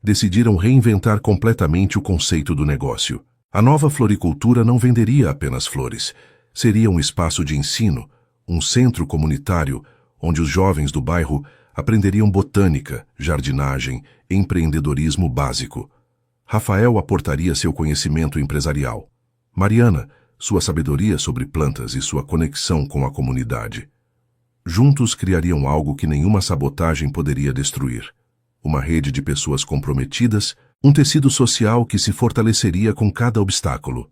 decidiram reinventar completamente o conceito do negócio. A nova floricultura não venderia apenas flores. Seria um espaço de ensino, um centro comunitário, onde os jovens do bairro aprenderiam botânica, jardinagem, empreendedorismo básico. Rafael aportaria seu conhecimento empresarial. Mariana, sua sabedoria sobre plantas e sua conexão com a comunidade. Juntos criariam algo que nenhuma sabotagem poderia destruir. Uma rede de pessoas comprometidas, um tecido social que se fortaleceria com cada obstáculo.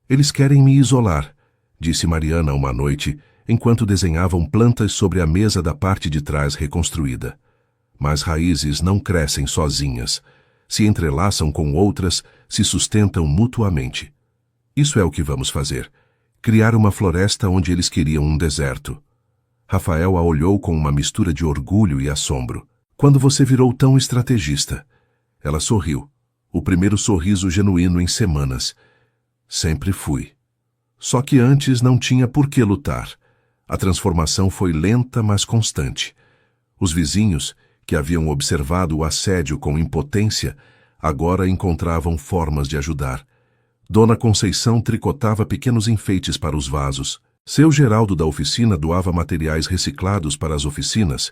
Eles querem me isolar, disse Mariana uma noite, enquanto desenhavam plantas sobre a mesa da parte de trás reconstruída. Mas raízes não crescem sozinhas. Se entrelaçam com outras, se sustentam mutuamente. Isso é o que vamos fazer. Criar uma floresta onde eles queriam um deserto. Rafael a olhou com uma mistura de orgulho e assombro. Quando você virou tão estrategista? Ela sorriu. O primeiro sorriso genuíno em semanas. Sempre fui. Só que antes não tinha por que lutar. A transformação foi lenta, mas constante. Os vizinhos, que haviam observado o assédio com impotência, agora encontravam formas de ajudar. Dona Conceição tricotava pequenos enfeites para os vasos. Seu Geraldo da oficina doava materiais reciclados para as oficinas.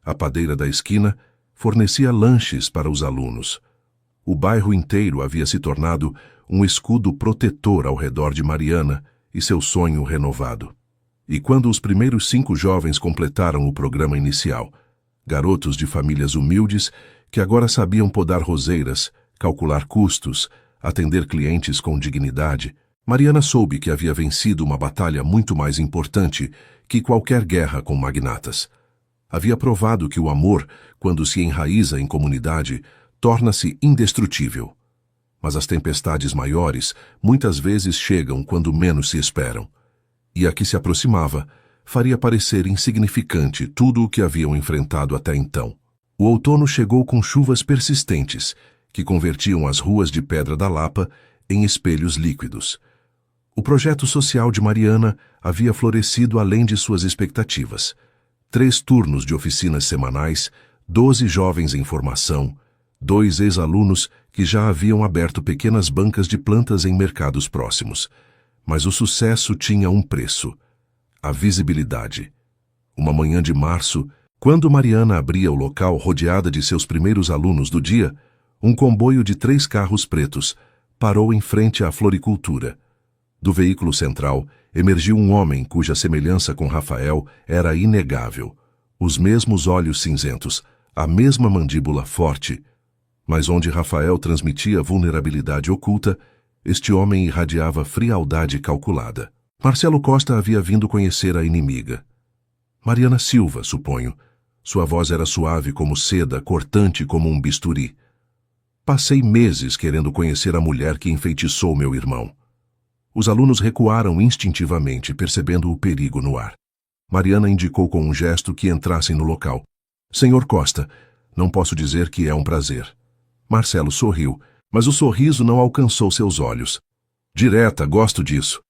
A padeira da esquina fornecia lanches para os alunos. O bairro inteiro havia se tornado um escudo protetor ao redor de Mariana e seu sonho renovado. E quando os primeiros 5 jovens completaram o programa inicial, garotos de famílias humildes que agora sabiam podar roseiras, calcular custos, atender clientes com dignidade, Mariana soube que havia vencido uma batalha muito mais importante que qualquer guerra com magnatas. Havia provado que o amor, quando se enraiza em comunidade, torna-se indestrutível. Mas as tempestades maiores muitas vezes chegam quando menos se esperam. E a que se aproximava faria parecer insignificante tudo o que haviam enfrentado até então. O outono chegou com chuvas persistentes, que convertiam as ruas de Pedra da Lapa em espelhos líquidos. O projeto social de Mariana havia florescido além de suas expectativas. 3 turnos de oficinas semanais, 12 jovens em formação, 2 ex-alunos que já haviam aberto pequenas bancas de plantas em mercados próximos. Mas o sucesso tinha um preço: a visibilidade. Uma manhã de março, quando Mariana abria o local rodeada de seus primeiros alunos do dia, um comboio de 3 carros pretos parou em frente à floricultura. Do veículo central emergiu um homem cuja semelhança com Rafael era inegável. Os mesmos olhos cinzentos, a mesma mandíbula forte. Mas onde Rafael transmitia vulnerabilidade oculta, este homem irradiava frialdade calculada. Marcelo Costa havia vindo conhecer a inimiga. Mariana Silva, suponho. Sua voz era suave como seda, cortante como um bisturi. Passei meses querendo conhecer a mulher que enfeitiçou meu irmão. Os alunos recuaram instintivamente, percebendo o perigo no ar. Mariana indicou com um gesto que entrassem no local. Senhor Costa, não posso dizer que é um prazer. Marcelo sorriu, mas o sorriso não alcançou seus olhos. Direta, gosto disso.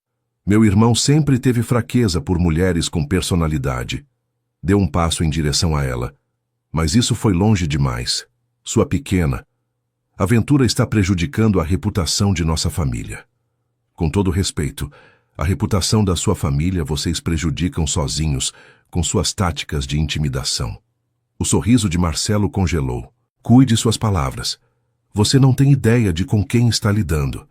Meu irmão sempre teve fraqueza por mulheres com personalidade. Deu um passo em direção a ela. Mas isso foi longe demais. Sua pequena. A aventura está prejudicando a reputação de nossa família. Com todo respeito, a reputação da sua família vocês prejudicam sozinhos, com suas táticas de intimidação. O sorriso de Marcelo congelou. Cuide suas palavras. Você não tem ideia de com quem está lidando.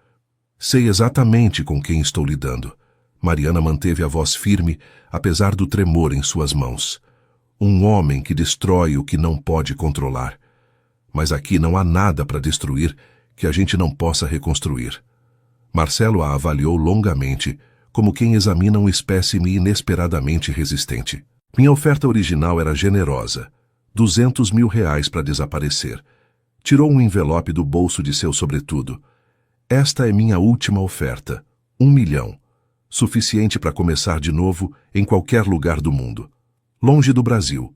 Sei exatamente com quem estou lidando. Mariana manteve a voz firme, apesar do tremor em suas mãos. Um homem que destrói o que não pode controlar. Mas aqui não há nada para destruir que a gente não possa reconstruir. Marcelo a avaliou longamente, como quem examina um espécime inesperadamente resistente. Minha oferta original era generosa. 200 mil reais para desaparecer. Tirou um envelope do bolso de seu sobretudo. Esta é minha última oferta. 1 milhão. Suficiente para começar de novo em qualquer lugar do mundo. Longe do Brasil.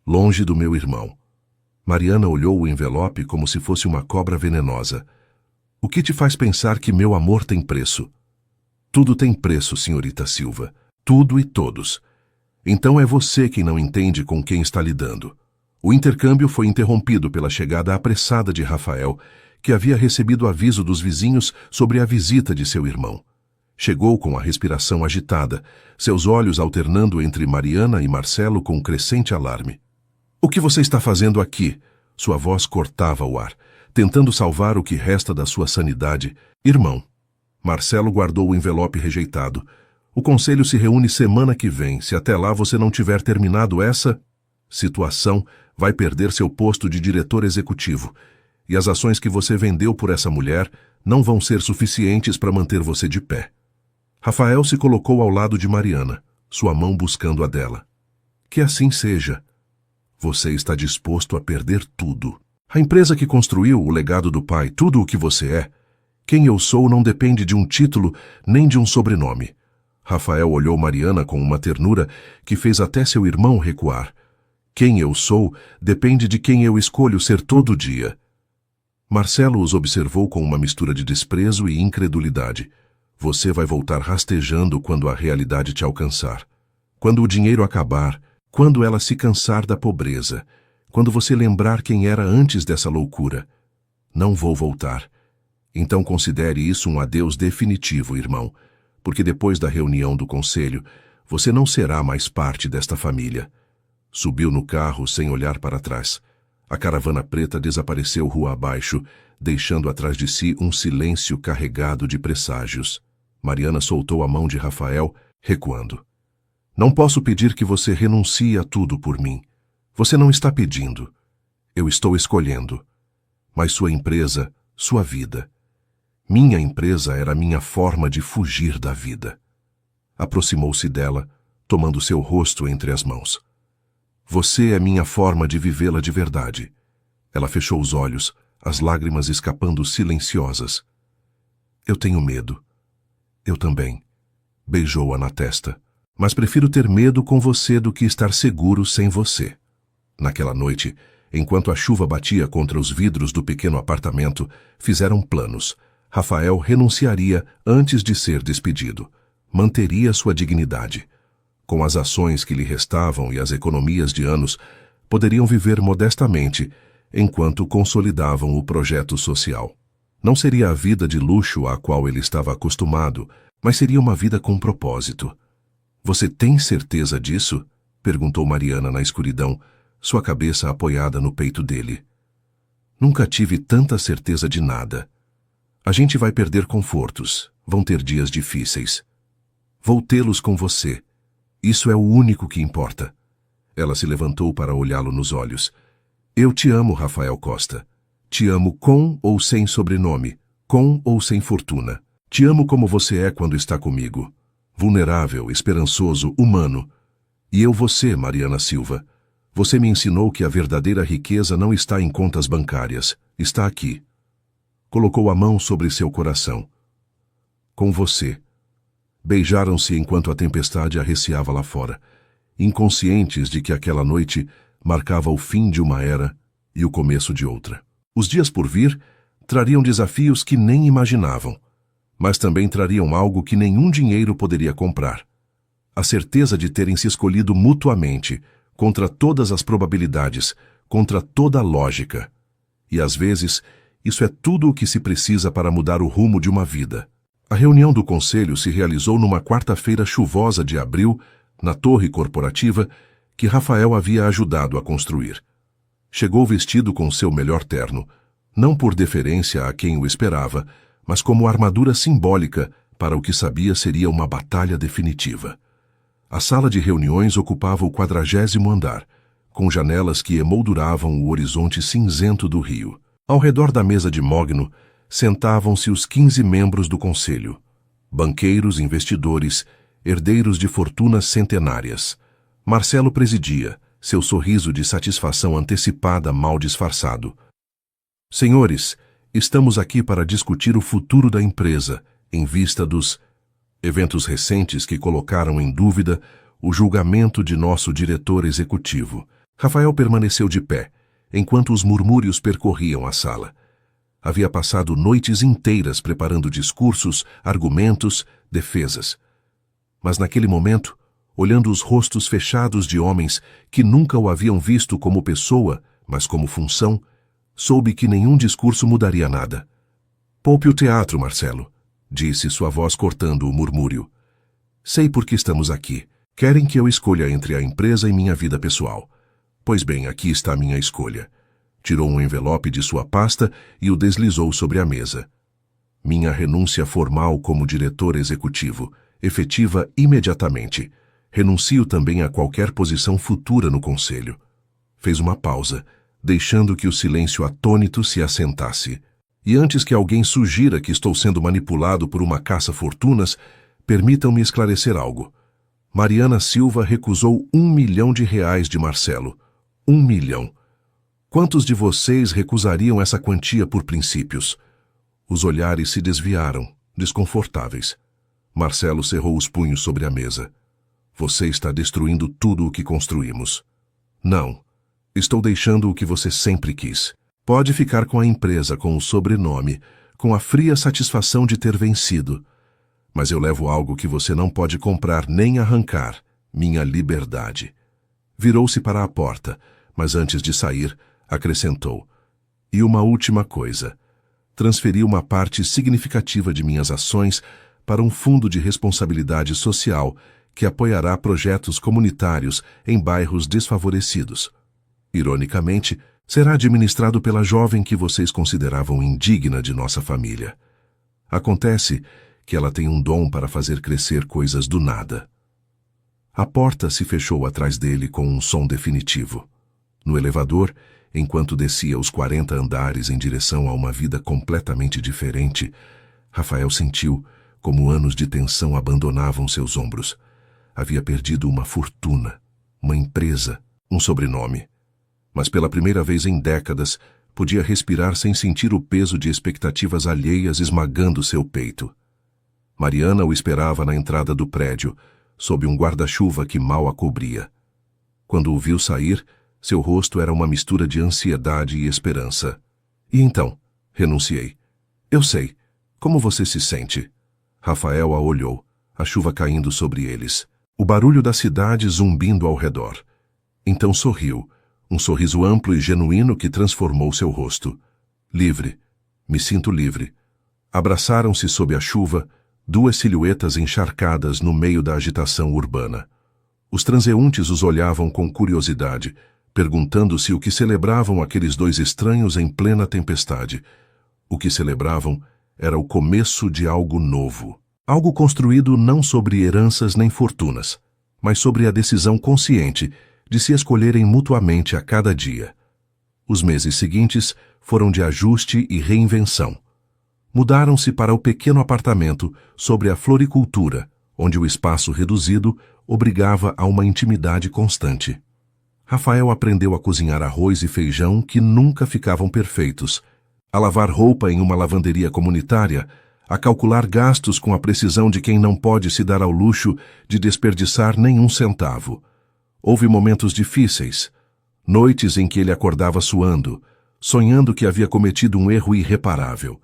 Longe do meu irmão. Mariana olhou o envelope como se fosse uma cobra venenosa. O que te faz pensar que meu amor tem preço? Tudo tem preço, senhorita Silva. Tudo e todos. Então é você quem não entende com quem está lidando. O intercâmbio foi interrompido pela chegada apressada de Rafael, que havia recebido aviso dos vizinhos sobre a visita de seu irmão. Chegou com a respiração agitada, seus olhos alternando entre Mariana e Marcelo com crescente alarme. O que você está fazendo aqui? Sua voz cortava o ar, tentando salvar o que resta da sua sanidade. Irmão. Marcelo guardou o envelope rejeitado. O conselho se reúne semana que vem. Se até lá você não tiver terminado essa situação, vai perder seu posto de diretor executivo. E as ações que você vendeu por essa mulher não vão ser suficientes para manter você de pé. Rafael se colocou ao lado de Mariana, sua mão buscando a dela. Que assim seja. Você está disposto a perder tudo. A empresa que construiu o legado do pai, tudo o que você é. Quem eu sou não depende de um título nem de um sobrenome. Rafael olhou Mariana com uma ternura que fez até seu irmão recuar. Quem eu sou depende de quem eu escolho ser todo dia. Marcelo os observou com uma mistura de desprezo e incredulidade. Você vai voltar rastejando quando a realidade te alcançar. Quando o dinheiro acabar, quando ela se cansar da pobreza, quando você lembrar quem era antes dessa loucura. Não vou voltar. Então considere isso um adeus definitivo, irmão, porque depois da reunião do conselho, você não será mais parte desta família. Subiu no carro sem olhar para trás. A caravana preta desapareceu rua abaixo, deixando atrás de si um silêncio carregado de presságios. Mariana soltou a mão de Rafael, recuando. Não posso pedir que você renuncie a tudo por mim. Você não está pedindo. Eu estou escolhendo. Mas sua empresa, sua vida. Minha empresa era minha forma de fugir da vida. Aproximou-se dela, tomando seu rosto entre as mãos. Você é minha forma de vivê-la de verdade. Ela fechou os olhos, as lágrimas escapando silenciosas. Eu tenho medo. Eu também. Beijou-a na testa. Mas prefiro ter medo com você do que estar seguro sem você. Naquela noite, enquanto a chuva batia contra os vidros do pequeno apartamento, fizeram planos. Rafael renunciaria antes de ser despedido. Manteria sua dignidade. Com as ações que lhe restavam e as economias de anos, poderiam viver modestamente, enquanto consolidavam o projeto social. Não seria a vida de luxo à qual ele estava acostumado, mas seria uma vida com propósito. Você tem certeza disso? Perguntou Mariana na escuridão, sua cabeça apoiada no peito dele. Nunca tive tanta certeza de nada. A gente vai perder confortos, vão ter dias difíceis. Vou tê-los com você. Isso é o único que importa. Ela se levantou para olhá-lo nos olhos. Eu te amo, Rafael Costa. Te amo com ou sem sobrenome, com ou sem fortuna. Te amo como você é quando está comigo. Vulnerável, esperançoso, humano. E eu você, Mariana Silva. Você me ensinou que a verdadeira riqueza não está em contas bancárias. Está aqui. Colocou a mão sobre seu coração. Com você. Beijaram-se enquanto a tempestade arreciava lá fora, inconscientes de que aquela noite marcava o fim de uma era e o começo de outra. Os dias por vir trariam desafios que nem imaginavam, mas também trariam algo que nenhum dinheiro poderia comprar. A certeza de terem se escolhido mutuamente, contra todas as probabilidades, contra toda a lógica. E às vezes, isso é tudo o que se precisa para mudar o rumo de uma vida. A reunião do conselho se realizou numa quarta-feira chuvosa de abril, na torre corporativa que Rafael havia ajudado a construir. Chegou vestido com seu melhor terno, não por deferência a quem o esperava, mas como armadura simbólica para o que sabia seria uma batalha definitiva. A sala de reuniões ocupava o 40º andar, com janelas que emolduravam o horizonte cinzento do rio. Ao redor da mesa de mogno, sentavam-se os 15 membros do conselho, banqueiros, investidores, herdeiros de fortunas centenárias. Marcelo presidia, seu sorriso de satisfação antecipada mal disfarçado. Senhores, estamos aqui para discutir o futuro da empresa, em vista dos eventos recentes que colocaram em dúvida o julgamento de nosso diretor executivo. Rafael permaneceu de pé, enquanto os murmúrios percorriam a sala. Havia passado noites inteiras preparando discursos, argumentos, defesas. Mas naquele momento, olhando os rostos fechados de homens que nunca o haviam visto como pessoa, mas como função, soube que nenhum discurso mudaria nada. Poupe o teatro, Marcelo, disse sua voz cortando o murmúrio. Sei por que estamos aqui. Querem que eu escolha entre a empresa e minha vida pessoal. Pois bem, aqui está a minha escolha. Tirou um envelope de sua pasta e o deslizou sobre a mesa. Minha renúncia formal como diretor executivo, efetiva imediatamente. Renuncio também a qualquer posição futura no conselho. Fez uma pausa, deixando que o silêncio atônito se assentasse. E antes que alguém sugira que estou sendo manipulado por uma caça-fortunas, permitam-me esclarecer algo. Mariana Silva recusou R$ 1 milhão de Marcelo. 1 milhão. Quantos de vocês recusariam essa quantia por princípios? Os olhares se desviaram, desconfortáveis. Marcelo cerrou os punhos sobre a mesa. Você está destruindo tudo o que construímos. Não. Estou deixando o que você sempre quis. Pode ficar com a empresa, com o sobrenome, com a fria satisfação de ter vencido. Mas eu levo algo que você não pode comprar nem arrancar, minha liberdade. Virou-se para a porta, mas antes de sair, acrescentou. E uma última coisa. Transferi uma parte significativa de minhas ações para um fundo de responsabilidade social que apoiará projetos comunitários em bairros desfavorecidos. Ironicamente, será administrado pela jovem que vocês consideravam indigna de nossa família. Acontece que ela tem um dom para fazer crescer coisas do nada. A porta se fechou atrás dele com um som definitivo. No elevador, enquanto descia os 40 andares em direção a uma vida completamente diferente, Rafael sentiu como anos de tensão abandonavam seus ombros. Havia perdido uma fortuna, uma empresa, um sobrenome. Mas pela primeira vez em décadas, podia respirar sem sentir o peso de expectativas alheias esmagando seu peito. Mariana o esperava na entrada do prédio, sob um guarda-chuva que mal a cobria. Quando o viu sair, seu rosto era uma mistura de ansiedade e esperança. E então? Renunciei. Eu sei. Como você se sente? Rafael a olhou, a chuva caindo sobre eles. O barulho da cidade zumbindo ao redor. Então sorriu, um sorriso amplo e genuíno que transformou seu rosto. Livre. Me sinto livre. Abraçaram-se sob a chuva, duas silhuetas encharcadas no meio da agitação urbana. Os transeuntes os olhavam com curiosidade, perguntando-se o que celebravam aqueles dois estranhos em plena tempestade. O que celebravam era o começo de algo novo. Algo construído não sobre heranças nem fortunas, mas sobre a decisão consciente de se escolherem mutuamente a cada dia. Os meses seguintes foram de ajuste e reinvenção. Mudaram-se para o pequeno apartamento sobre a floricultura, onde o espaço reduzido obrigava a uma intimidade constante. Rafael aprendeu a cozinhar arroz e feijão que nunca ficavam perfeitos, a lavar roupa em uma lavanderia comunitária, a calcular gastos com a precisão de quem não pode se dar ao luxo de desperdiçar nenhum centavo. Houve momentos difíceis, noites em que ele acordava suando, sonhando que havia cometido um erro irreparável.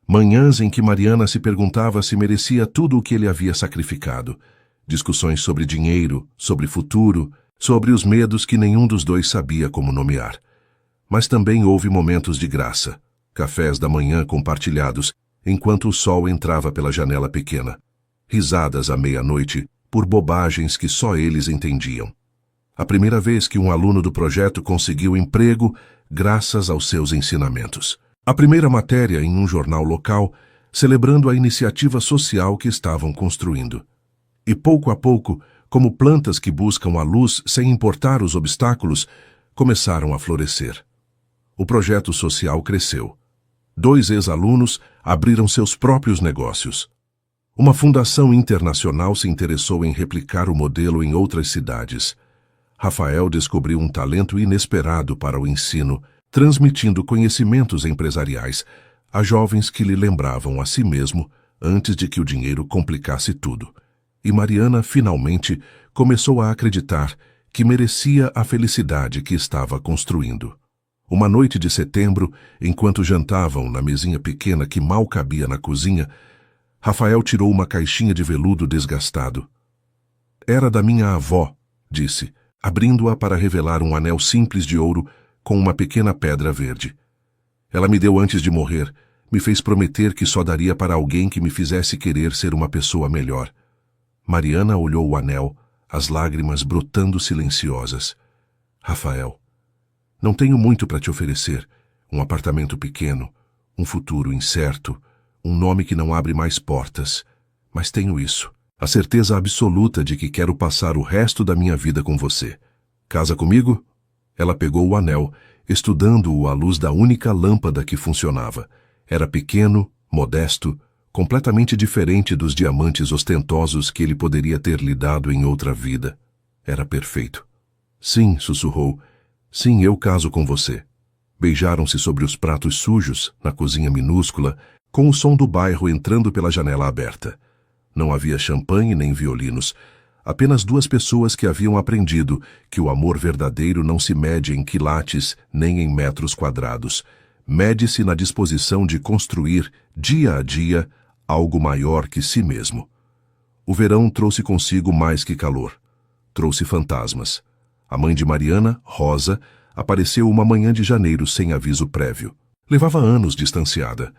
Manhãs em que Mariana se perguntava se merecia tudo o que ele havia sacrificado. Discussões sobre dinheiro, sobre futuro, sobre os medos que nenhum dos dois sabia como nomear. Mas também houve momentos de graça, cafés da manhã compartilhados, enquanto o sol entrava pela janela pequena. Risadas à meia-noite por bobagens que só eles entendiam. A primeira vez que um aluno do projeto conseguiu emprego graças aos seus ensinamentos. A primeira matéria em um jornal local, celebrando a iniciativa social que estavam construindo. E pouco a pouco, como plantas que buscam a luz sem importar os obstáculos, começaram a florescer. O projeto social cresceu. 2 ex-alunos abriram seus próprios negócios. Uma fundação internacional se interessou em replicar o modelo em outras cidades. Rafael descobriu um talento inesperado para o ensino, transmitindo conhecimentos empresariais a jovens que lhe lembravam a si mesmo antes de que o dinheiro complicasse tudo. E Mariana, finalmente, começou a acreditar que merecia a felicidade que estava construindo. Uma noite de setembro, enquanto jantavam na mesinha pequena que mal cabia na cozinha, Rafael tirou uma caixinha de veludo desgastado. Era da minha avó, disse, abrindo-a para revelar um anel simples de ouro com uma pequena pedra verde. Ela me deu antes de morrer, me fez prometer que só daria para alguém que me fizesse querer ser uma pessoa melhor. Mariana olhou o anel, as lágrimas brotando silenciosas. Rafael, não tenho muito para te oferecer. Um apartamento pequeno, um futuro incerto, um nome que não abre mais portas. Mas tenho isso, a certeza absoluta de que quero passar o resto da minha vida com você. Casa comigo? Ela pegou o anel, estudando-o à luz da única lâmpada que funcionava. Era pequeno, modesto, completamente diferente dos diamantes ostentosos que ele poderia ter lhe dado em outra vida. Era perfeito. Sim, sussurrou. Sim, eu caso com você. Beijaram-se sobre os pratos sujos, na cozinha minúscula, com o som do bairro entrando pela janela aberta. Não havia champanhe nem violinos. Apenas 2 pessoas que haviam aprendido que o amor verdadeiro não se mede em quilates nem em metros quadrados. Mede-se na disposição de construir, dia a dia, algo maior que si mesmo. O verão trouxe consigo mais que calor. Trouxe fantasmas. A mãe de Mariana, Rosa, apareceu uma manhã de janeiro sem aviso prévio. Levava anos distanciada.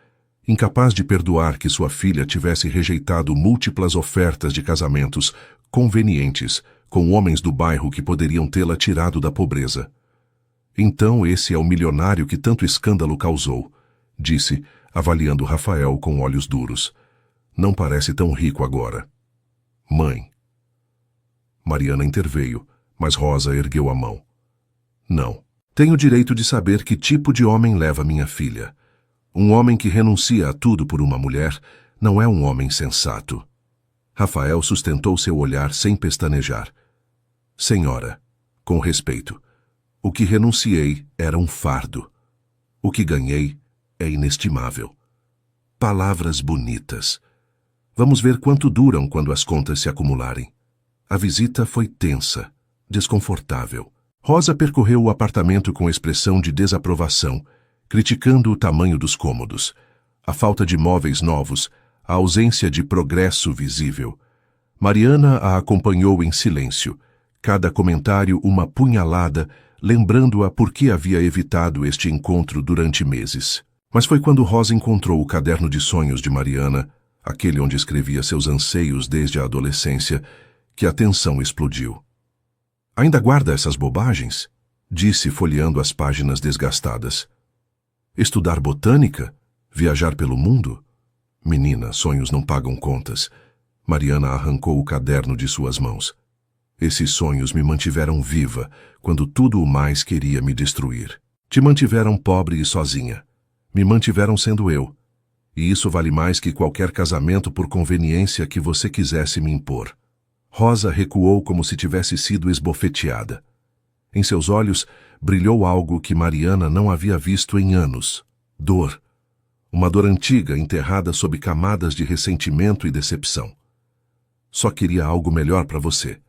Incapaz de perdoar que sua filha tivesse rejeitado múltiplas ofertas de casamentos convenientes com homens do bairro que poderiam tê-la tirado da pobreza. Então esse é o milionário que tanto escândalo causou, disse, avaliando Rafael com olhos duros. Não parece tão rico agora. Mãe. Mariana interveio, mas Rosa ergueu a mão. Não. Tenho direito de saber que tipo de homem leva minha filha. Um homem que renuncia a tudo por uma mulher não é um homem sensato. Rafael sustentou seu olhar sem pestanejar. Senhora, com respeito, o que renunciei era um fardo. O que ganhei é inestimável. Palavras bonitas. Vamos ver quanto duram quando as contas se acumularem. A visita foi tensa, desconfortável. Rosa percorreu o apartamento com expressão de desaprovação, criticando o tamanho dos cômodos, a falta de móveis novos, a ausência de progresso visível. Mariana a acompanhou em silêncio, cada comentário uma punhalada, lembrando-a por que havia evitado este encontro durante meses. Mas foi quando Rosa encontrou o caderno de sonhos de Mariana, aquele onde escrevia seus anseios desde a adolescência, que a tensão explodiu. Ainda guarda essas bobagens? Disse, folheando as páginas desgastadas. Estudar botânica? Viajar pelo mundo? Menina, sonhos não pagam contas. Mariana arrancou o caderno de suas mãos. Esses sonhos me mantiveram viva, quando tudo o mais queria me destruir. Te mantiveram pobre e sozinha. Me mantiveram sendo eu. E isso vale mais que qualquer casamento por conveniência que você quisesse me impor. Rosa recuou como se tivesse sido esbofeteada. Em seus olhos brilhou algo que Mariana não havia visto em anos. Dor. Uma dor antiga enterrada sob camadas de ressentimento e decepção. Só queria algo melhor para você,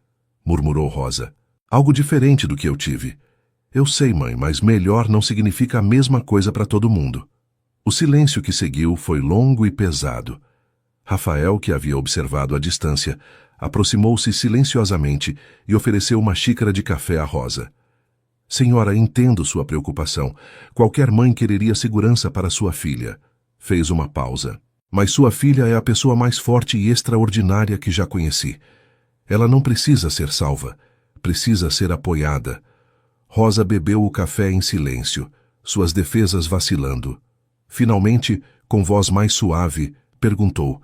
murmurou Rosa. Algo diferente do que eu tive. Eu sei, mãe, mas melhor não significa a mesma coisa para todo mundo. O silêncio que seguiu foi longo e pesado. Rafael, que havia observado à distância, aproximou-se silenciosamente e ofereceu uma xícara de café a Rosa. Senhora, entendo sua preocupação. Qualquer mãe quereria segurança para sua filha. Fez uma pausa. Mas sua filha é a pessoa mais forte e extraordinária que já conheci. Ela não precisa ser salva. Precisa ser apoiada. Rosa bebeu o café em silêncio, suas defesas vacilando. Finalmente, com voz mais suave, perguntou: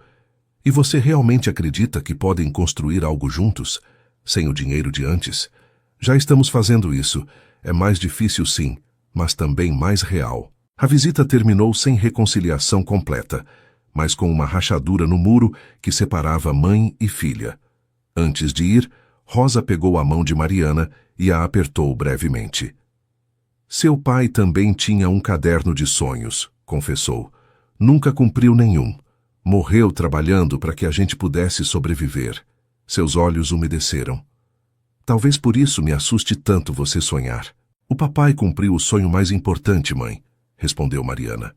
"E você realmente acredita que podem construir algo juntos, sem o dinheiro de antes? Já estamos fazendo isso. É mais difícil, sim, mas também mais real." A visita terminou sem reconciliação completa, mas com uma rachadura no muro que separava mãe e filha. Antes de ir, Rosa pegou a mão de Mariana e a apertou brevemente. "Seu pai também tinha um caderno de sonhos", confessou. "Nunca cumpriu nenhum. Morreu trabalhando para que a gente pudesse sobreviver." Seus olhos umedeceram. "Talvez por isso me assuste tanto você sonhar." "O papai cumpriu o sonho mais importante, mãe", respondeu Mariana.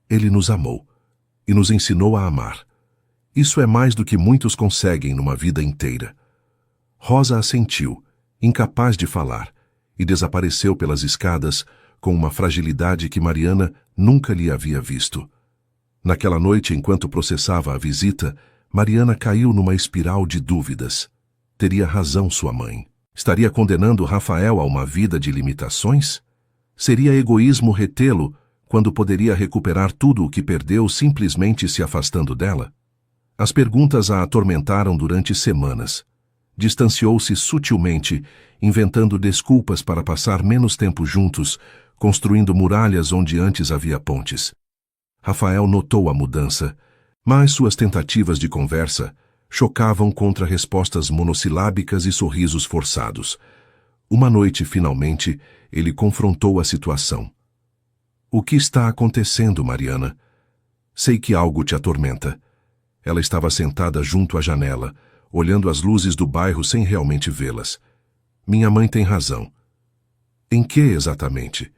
"Ele nos amou e nos ensinou a amar. Isso é mais do que muitos conseguem numa vida inteira." Rosa assentiu, incapaz de falar, e desapareceu pelas escadas com uma fragilidade que Mariana nunca lhe havia visto. Naquela noite, enquanto processava a visita, Mariana caiu numa espiral de dúvidas. Teria razão sua mãe? Estaria condenando Rafael a uma vida de limitações? Seria egoísmo retê-lo quando poderia recuperar tudo o que perdeu simplesmente se afastando dela? As perguntas a atormentaram durante semanas. Distanciou-se sutilmente, inventando desculpas para passar menos tempo juntos, construindo muralhas onde antes havia pontes. Rafael notou a mudança, mas suas tentativas de conversa chocavam contra respostas monossilábicas e sorrisos forçados. Uma noite, finalmente, ele confrontou a situação. "O que está acontecendo, Mariana? Sei que algo te atormenta." Ela estava sentada junto à janela, olhando as luzes do bairro sem realmente vê-las. "Minha mãe tem razão." "Em que exatamente?"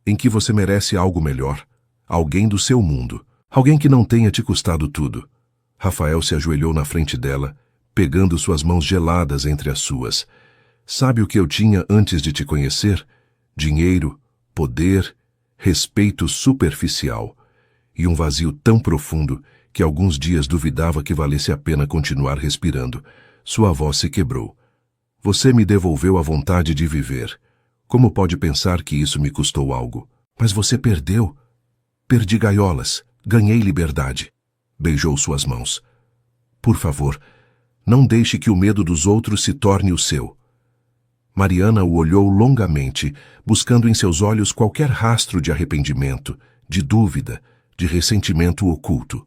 "Em que você merece algo melhor. Alguém do seu mundo. Alguém que não tenha te custado tudo." Rafael se ajoelhou na frente dela, pegando suas mãos geladas entre as suas. "Sabe o que eu tinha antes de te conhecer? Dinheiro, poder, respeito superficial. E um vazio tão profundo que alguns dias duvidava que valesse a pena continuar respirando." Sua voz se quebrou. "Você me devolveu a vontade de viver. Como pode pensar que isso me custou algo? Mas você perdeu." "Perdi gaiolas. Ganhei liberdade." Beijou suas mãos. "Por favor, não deixe que o medo dos outros se torne o seu." Mariana o olhou longamente, buscando em seus olhos qualquer rastro de arrependimento, de dúvida, de ressentimento oculto.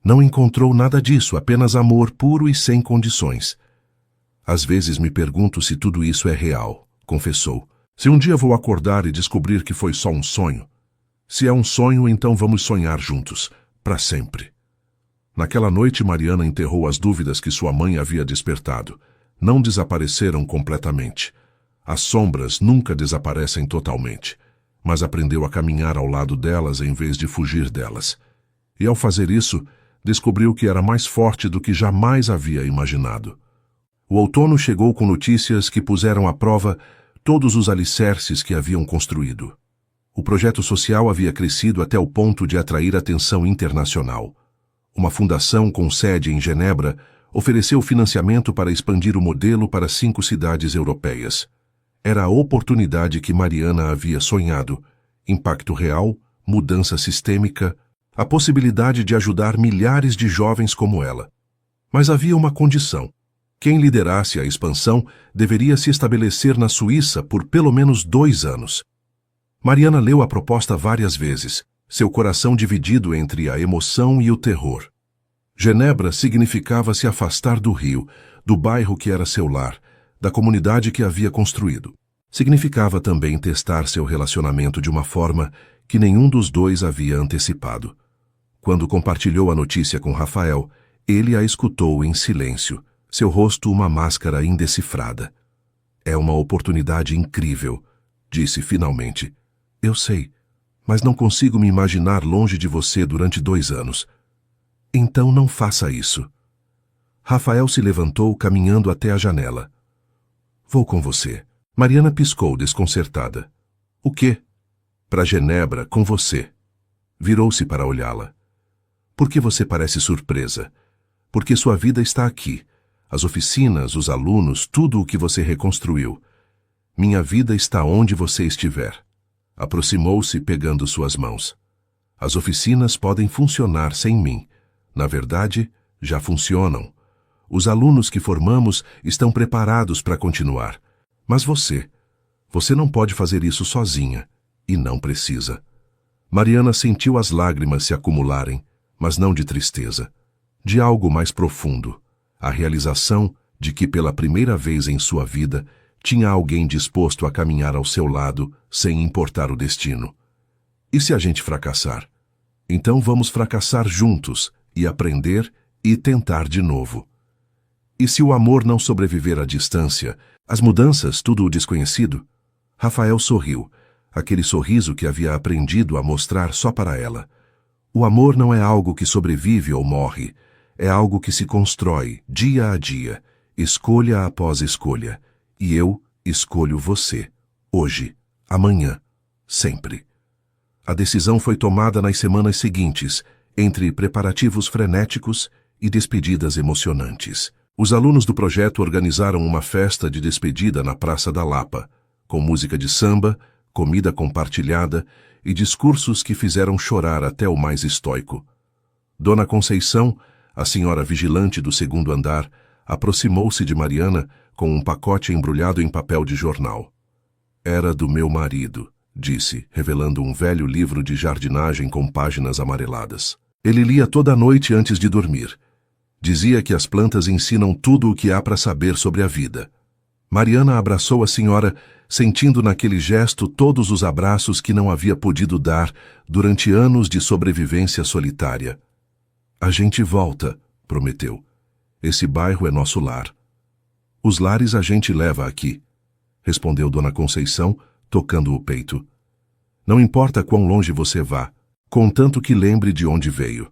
Não encontrou nada disso, apenas amor puro e sem condições. "Às vezes me pergunto se tudo isso é real", confessou. "Se um dia vou acordar e descobrir que foi só um sonho. Se é um sonho, então vamos sonhar juntos, para sempre." Naquela noite, Mariana enterrou as dúvidas que sua mãe havia despertado. Não desapareceram completamente. As sombras nunca desaparecem totalmente, mas aprendeu a caminhar ao lado delas em vez de fugir delas. E ao fazer isso, descobriu que era mais forte do que jamais havia imaginado. O outono chegou com notícias que puseram à prova todos os alicerces que haviam construído. O projeto social havia crescido até o ponto de atrair atenção internacional. Uma fundação com sede em Genebra ofereceu financiamento para expandir o modelo para 5 cidades europeias. Era a oportunidade que Mariana havia sonhado: impacto real, mudança sistêmica, a possibilidade de ajudar milhares de jovens como ela. Mas havia uma condição. Quem liderasse a expansão deveria se estabelecer na Suíça por pelo menos 2 anos. Mariana leu a proposta várias vezes, seu coração dividido entre a emoção e o terror. Genebra significava se afastar do Rio, do bairro que era seu lar, da comunidade que havia construído. Significava também testar seu relacionamento de uma forma que nenhum dos dois havia antecipado. Quando compartilhou a notícia com Rafael, ele a escutou em silêncio, seu rosto uma máscara indecifrada. "É uma oportunidade incrível", disse finalmente. "Eu sei, mas não consigo me imaginar longe de você durante 2 anos. Então não faça isso." Rafael se levantou, caminhando até a janela. "Vou com você." Mariana piscou, desconcertada. "O quê?" "Para Genebra, com você." Virou-se para olhá-la. "Por que você parece surpresa?" "Porque sua vida está aqui. As oficinas, os alunos, tudo o que você reconstruiu. Minha vida está onde você estiver." Aproximou-se, pegando suas mãos. As oficinas podem funcionar sem mim. Na verdade, já funcionam. Os alunos que formamos estão preparados para continuar. Mas você não pode fazer isso sozinha, e não precisa. Mariana sentiu as lágrimas se acumularem, mas não de tristeza, de algo mais profundo, a realização de que pela primeira vez em sua vida tinha alguém disposto a caminhar ao seu lado sem importar o destino. E se a gente fracassar? Então vamos fracassar juntos e aprender e tentar de novo. E se o amor não sobreviver à distância, as mudanças, tudo o desconhecido? Rafael sorriu, aquele sorriso que havia aprendido a mostrar só para ela. O amor não é algo que sobrevive ou morre, é algo que se constrói dia a dia, escolha após escolha. E eu escolho você, hoje, amanhã, sempre. A decisão foi tomada nas semanas seguintes, entre preparativos frenéticos e despedidas emocionantes. Os alunos do projeto organizaram uma festa de despedida na Praça da Lapa, com música de samba, comida compartilhada e discursos que fizeram chorar até o mais estoico. Dona Conceição, a senhora vigilante do segundo andar, aproximou-se de Mariana com um pacote embrulhado em papel de jornal. Era do meu marido, disse, revelando um velho livro de jardinagem com páginas amareladas. Ele lia toda a noite antes de dormir. Dizia que as plantas ensinam tudo o que há para saber sobre a vida. Mariana abraçou a senhora, sentindo naquele gesto todos os abraços que não havia podido dar durante anos de sobrevivência solitária. A gente volta, prometeu. Esse bairro é nosso lar. Os lares a gente leva aqui, respondeu Dona Conceição, tocando o peito. Não importa quão longe você vá, contanto que lembre de onde veio.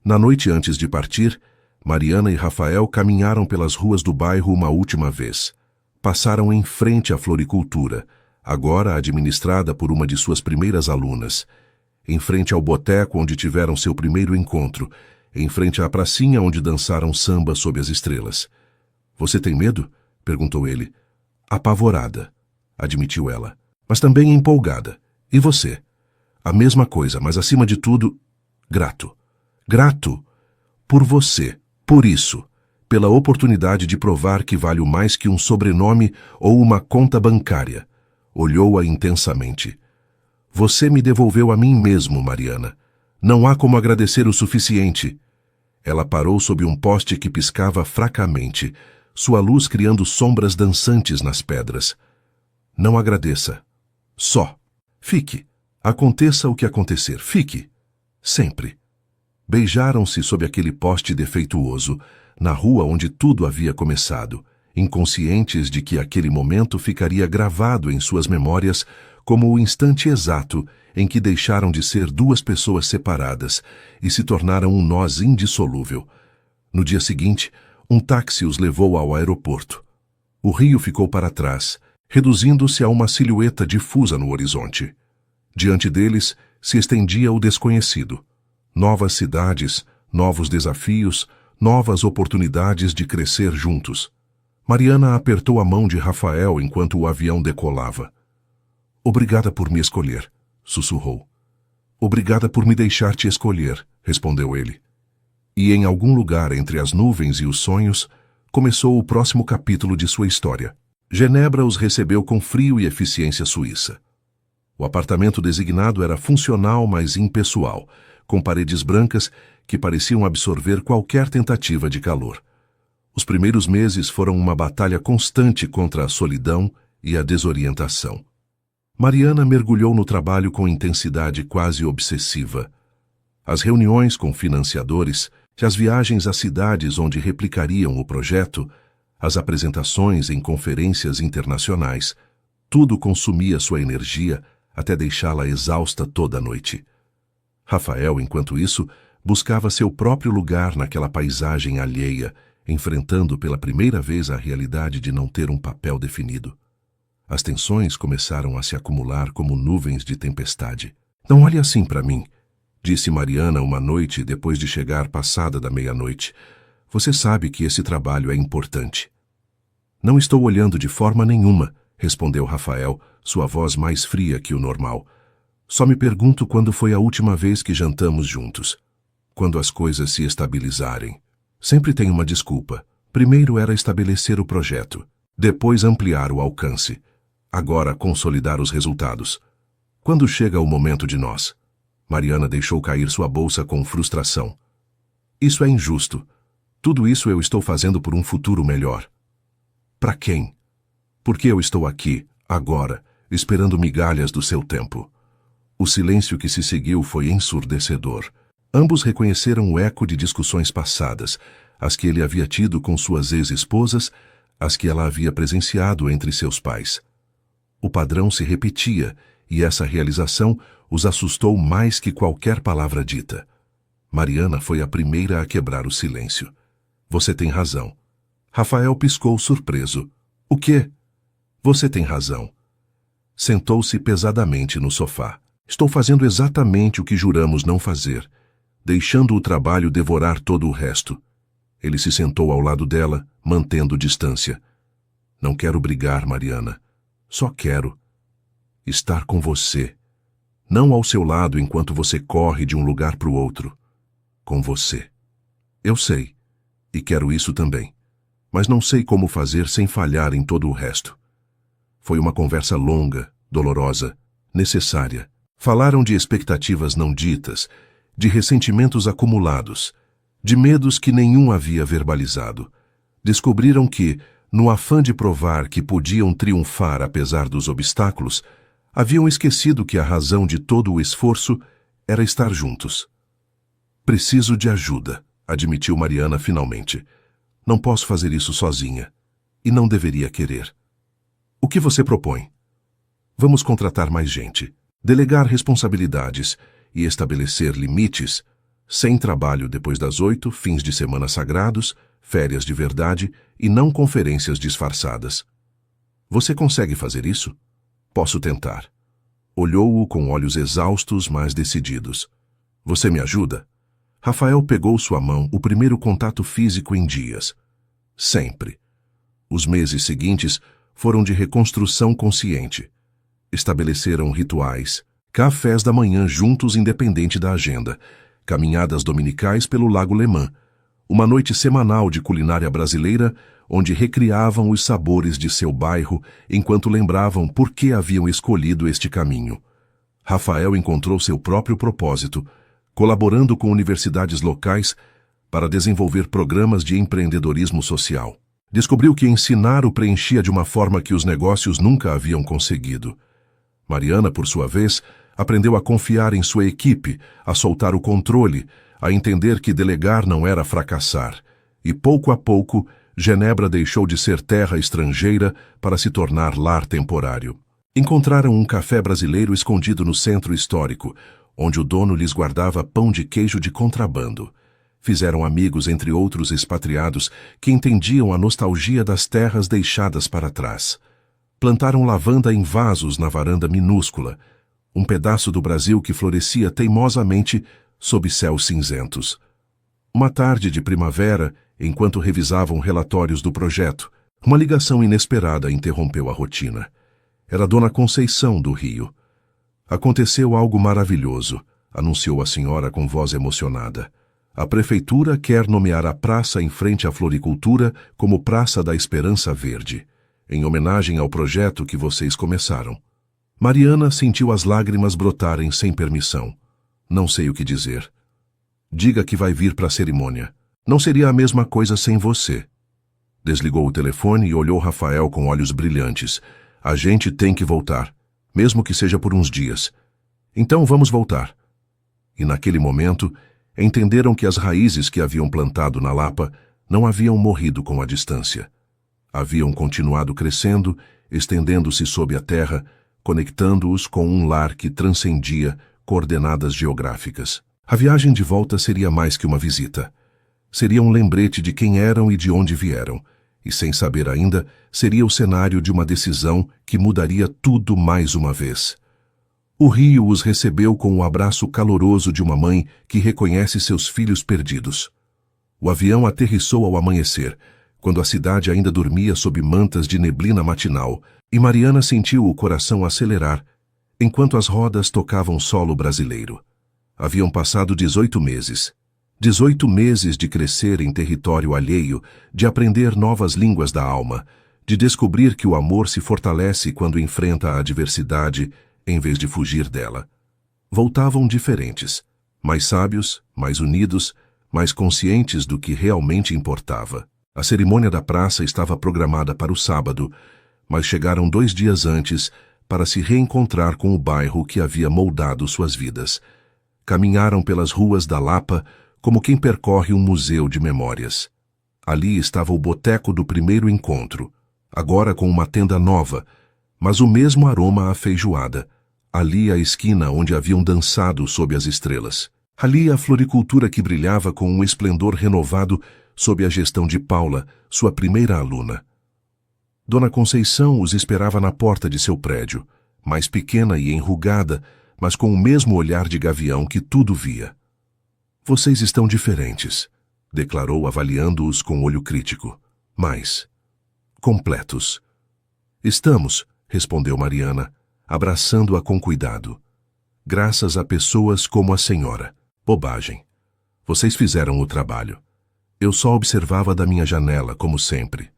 Na noite antes de partir, Mariana e Rafael caminharam pelas ruas do bairro uma última vez. Passaram em frente à floricultura, agora administrada por uma de suas primeiras alunas. Em frente ao boteco onde tiveram seu primeiro encontro, em frente à pracinha onde dançaram samba sob as estrelas. Você tem medo? Perguntou ele. Apavorada, admitiu ela, mas também empolgada. E você? A mesma coisa, mas acima de tudo, grato. Grato por você, por isso, pela oportunidade de provar que valho mais que um sobrenome ou uma conta bancária. Olhou-a intensamente. Você me devolveu a mim mesmo, Mariana. Não há como agradecer o suficiente. Ela parou sob um poste que piscava fracamente, sua luz criando sombras dançantes nas pedras. Não agradeça. Só. Fique. Aconteça o que acontecer. Fique. Sempre. Beijaram-se sob aquele poste defeituoso, na rua onde tudo havia começado, inconscientes de que aquele momento ficaria gravado em suas memórias como o instante exato em que deixaram de ser duas pessoas separadas e se tornaram um nós indissolúvel. No dia seguinte, um táxi os levou ao aeroporto. O rio ficou para trás, reduzindo-se a uma silhueta difusa no horizonte. Diante deles se estendia o desconhecido. Novas cidades, novos desafios, novas oportunidades de crescer juntos. Mariana apertou a mão de Rafael enquanto o avião decolava. Obrigada por me escolher, sussurrou. Obrigada por me deixar te escolher, respondeu ele. E em algum lugar entre as nuvens e os sonhos, começou o próximo capítulo de sua história. Genebra os recebeu com frio e eficiência suíça. O apartamento designado era funcional, mas impessoal, com paredes brancas que pareciam absorver qualquer tentativa de calor. Os primeiros meses foram uma batalha constante contra a solidão e a desorientação. Mariana mergulhou no trabalho com intensidade quase obsessiva. As reuniões com financiadores, as viagens às cidades onde replicariam o projeto, as apresentações em conferências internacionais, tudo consumia sua energia até deixá-la exausta toda a noite. Rafael, enquanto isso, buscava seu próprio lugar naquela paisagem alheia, enfrentando pela primeira vez a realidade de não ter um papel definido. As tensões começaram a se acumular como nuvens de tempestade. Não olhe assim para mim, disse Mariana uma noite depois de chegar passada da meia-noite. Você sabe que esse trabalho é importante. Não estou olhando de forma nenhuma, respondeu Rafael, sua voz mais fria que o normal. Só me pergunto quando foi a última vez que jantamos juntos. Quando as coisas se estabilizarem. Sempre tem uma desculpa. Primeiro era estabelecer o projeto, depois ampliar o alcance, agora consolidar os resultados. Quando chega o momento de nós? Mariana deixou cair sua bolsa com frustração. Isso é injusto. Tudo isso eu estou fazendo por um futuro melhor. Para quem? Por que eu estou aqui, agora, esperando migalhas do seu tempo? O silêncio que se seguiu foi ensurdecedor. Ambos reconheceram o eco de discussões passadas, as que ele havia tido com suas ex-esposas, as que ela havia presenciado entre seus pais. O padrão se repetia, e essa realização os assustou mais que qualquer palavra dita. Mariana foi a primeira a quebrar o silêncio. Você tem razão. Rafael piscou surpreso. O quê? Você tem razão. Sentou-se pesadamente no sofá. Estou fazendo exatamente o que juramos não fazer, deixando o trabalho devorar todo o resto. Ele se sentou ao lado dela, mantendo distância. Não quero brigar, Mariana. Só quero estar com você. Não ao seu lado enquanto você corre de um lugar para o outro. Com você. Eu sei. E quero isso também. Mas não sei como fazer sem falhar em todo o resto. Foi uma conversa longa, dolorosa, necessária. Falaram de expectativas não ditas, de ressentimentos acumulados, de medos que nenhum havia verbalizado. Descobriram que, no afã de provar que podiam triunfar apesar dos obstáculos, haviam esquecido que a razão de todo o esforço era estar juntos. Preciso de ajuda, admitiu Mariana finalmente. Não posso fazer isso sozinha. E não deveria querer. O que você propõe? Vamos contratar mais gente, delegar responsabilidades e estabelecer limites, sem trabalho depois das 8, fins de semana sagrados, férias de verdade e não conferências disfarçadas. Você consegue fazer isso? Posso tentar. Olhou-o com olhos exaustos, mas decididos. Você me ajuda? Rafael pegou sua mão, o primeiro contato físico em dias. Sempre. Os meses seguintes foram de reconstrução consciente. Estabeleceram rituais, cafés da manhã juntos independente da agenda, caminhadas dominicais pelo Lago Lemã, uma noite semanal de culinária brasileira onde recriavam os sabores de seu bairro enquanto lembravam por que haviam escolhido este caminho. Rafael encontrou seu próprio propósito, colaborando com universidades locais para desenvolver programas de empreendedorismo social. Descobriu que ensinar o preenchia de uma forma que os negócios nunca haviam conseguido. Mariana, por sua vez, aprendeu a confiar em sua equipe, a soltar o controle, a entender que delegar não era fracassar. E pouco a pouco, Genebra deixou de ser terra estrangeira para se tornar lar temporário. Encontraram um café brasileiro escondido no centro histórico, onde o dono lhes guardava pão de queijo de contrabando. Fizeram amigos entre outros expatriados que entendiam a nostalgia das terras deixadas para trás. Plantaram lavanda em vasos na varanda minúscula, um pedaço do Brasil que florescia teimosamente sob céus cinzentos. Uma tarde de primavera, enquanto revisavam relatórios do projeto, uma ligação inesperada interrompeu a rotina. Era Dona Conceição, do Rio. Aconteceu algo maravilhoso, anunciou a senhora com voz emocionada. A prefeitura quer nomear a praça em frente à floricultura como Praça da Esperança Verde, em homenagem ao projeto que vocês começaram. Mariana sentiu as lágrimas brotarem sem permissão. Não sei o que dizer. Diga que vai vir para a cerimônia. Não seria a mesma coisa sem você. Desligou o telefone e olhou Rafael com olhos brilhantes. A gente tem que voltar, mesmo que seja por uns dias. Então vamos voltar. E naquele momento, entenderam que as raízes que haviam plantado na Lapa não haviam morrido com a distância. Haviam continuado crescendo, estendendo-se sob a terra, conectando-os com um lar que transcendia coordenadas geográficas. A viagem de volta seria mais que uma visita. Seria um lembrete de quem eram e de onde vieram, e sem saber ainda, seria o cenário de uma decisão que mudaria tudo mais uma vez. O Rio os recebeu com o abraço caloroso de uma mãe que reconhece seus filhos perdidos. O avião aterrissou ao amanhecer, quando a cidade ainda dormia sob mantas de neblina matinal, e Mariana sentiu o coração acelerar, enquanto as rodas tocavam solo brasileiro. Haviam passado 18 meses. 18 meses de crescer em território alheio, de aprender novas línguas da alma, de descobrir que o amor se fortalece quando enfrenta a adversidade em vez de fugir dela. Voltavam diferentes, mais sábios, mais unidos, mais conscientes do que realmente importava. A cerimônia da praça estava programada para o sábado, mas chegaram 2 dias antes para se reencontrar com o bairro que havia moldado suas vidas. Caminharam pelas ruas da Lapa como quem percorre um museu de memórias. Ali estava o boteco do primeiro encontro, agora com uma tenda nova, mas o mesmo aroma à feijoada. Ali a esquina onde haviam dançado sob as estrelas. Ali a floricultura que brilhava com um esplendor renovado sob a gestão de Paula, sua primeira aluna. Dona Conceição os esperava na porta de seu prédio, mais pequena e enrugada, mas com o mesmo olhar de gavião que tudo via. Vocês estão diferentes, declarou avaliando-os com olho crítico. Mais completos. Estamos, respondeu Mariana, abraçando-a com cuidado. Graças a pessoas como a senhora. Bobagem. Vocês fizeram o trabalho. Eu só observava da minha janela, como sempre.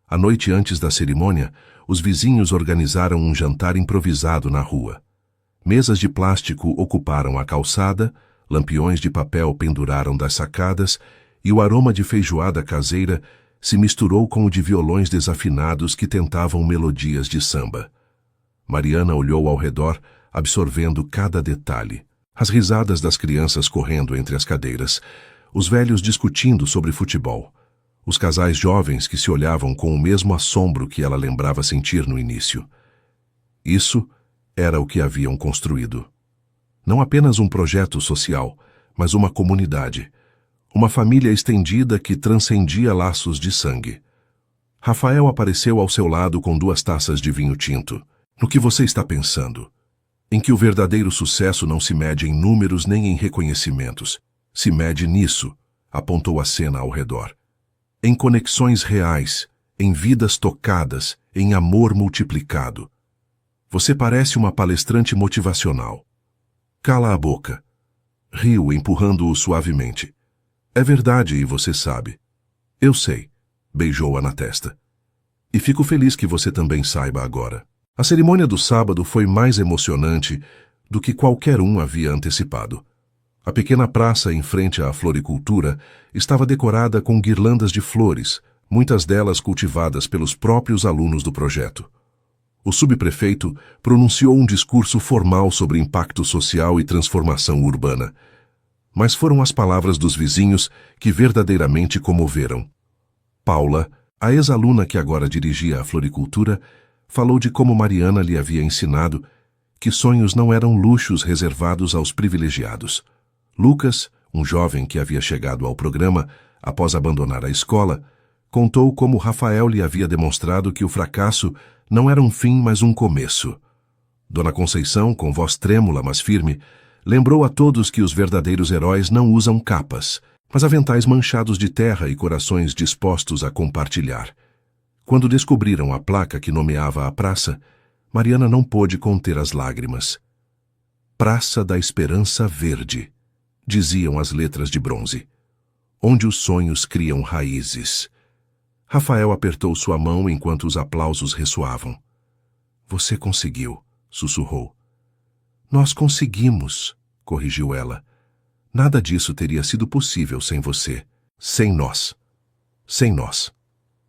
A noite antes da cerimônia, os vizinhos organizaram um jantar improvisado na rua. Mesas de plástico ocuparam a calçada, lampiões de papel penduraram das sacadas e o aroma de feijoada caseira se misturou com o de violões desafinados que tentavam melodias de samba. Mariana olhou ao redor, absorvendo cada detalhe. As risadas das crianças correndo entre as cadeiras, os velhos discutindo sobre futebol, os casais jovens que se olhavam com o mesmo assombro que ela lembrava sentir no início. Isso era o que haviam construído. Não apenas um projeto social, mas uma comunidade. Uma família estendida que transcendia laços de sangue. Rafael apareceu ao seu lado com 2 taças de vinho tinto. No que você está pensando? Em que o verdadeiro sucesso não se mede em números nem em reconhecimentos. Se mede nisso, apontou a cena ao redor. Em conexões reais, em vidas tocadas, em amor multiplicado. Você parece uma palestrante motivacional. Cala a boca. Riu, empurrando-o suavemente. É verdade e você sabe. Eu sei. Beijou-a na testa. E fico feliz que você também saiba agora. A cerimônia do sábado foi mais emocionante do que qualquer um havia antecipado. A pequena praça em frente à floricultura estava decorada com guirlandas de flores, muitas delas cultivadas pelos próprios alunos do projeto. O subprefeito pronunciou um discurso formal sobre impacto social e transformação urbana. Mas foram as palavras dos vizinhos que verdadeiramente comoveram. Paula, a ex-aluna que agora dirigia a floricultura, falou de como Mariana lhe havia ensinado que sonhos não eram luxos reservados aos privilegiados. Lucas, um jovem que havia chegado ao programa após abandonar a escola, contou como Rafael lhe havia demonstrado que o fracasso não era um fim, mas um começo. Dona Conceição, com voz trêmula, mas firme, lembrou a todos que os verdadeiros heróis não usam capas, mas aventais manchados de terra e corações dispostos a compartilhar. Quando descobriram a placa que nomeava a praça, Mariana não pôde conter as lágrimas. Praça da Esperança Verde, diziam as letras de bronze, onde os sonhos criam raízes. Rafael apertou sua mão enquanto os aplausos ressoavam. Você conseguiu, sussurrou. Nós conseguimos, corrigiu ela. Nada disso teria sido possível sem você, sem nós. Sem nós.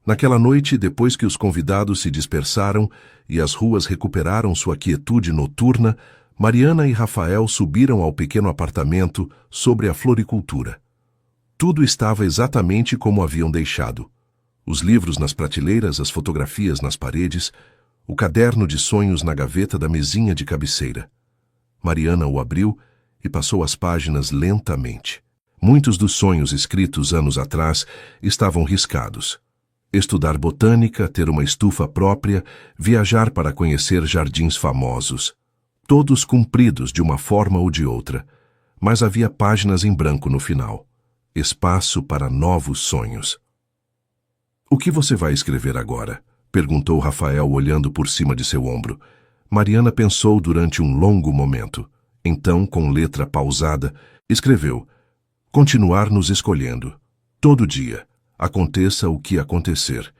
Naquela noite, depois que os convidados se dispersaram e as ruas recuperaram sua quietude noturna, Mariana e Rafael subiram ao pequeno apartamento sobre a floricultura. Tudo estava exatamente como haviam deixado. Os livros nas prateleiras, as fotografias nas paredes, o caderno de sonhos na gaveta da mesinha de cabeceira. Mariana o abriu e passou as páginas lentamente. Muitos dos sonhos escritos anos atrás estavam riscados. Estudar botânica, ter uma estufa própria, viajar para conhecer jardins famosos. Todos cumpridos de uma forma ou de outra, mas havia páginas em branco no final. Espaço para novos sonhos. O que você vai escrever agora? Perguntou Rafael olhando por cima de seu ombro. Mariana pensou durante um longo momento. Então, com letra pausada, escreveu: continuar nos escolhendo. Todo dia, aconteça o que acontecer.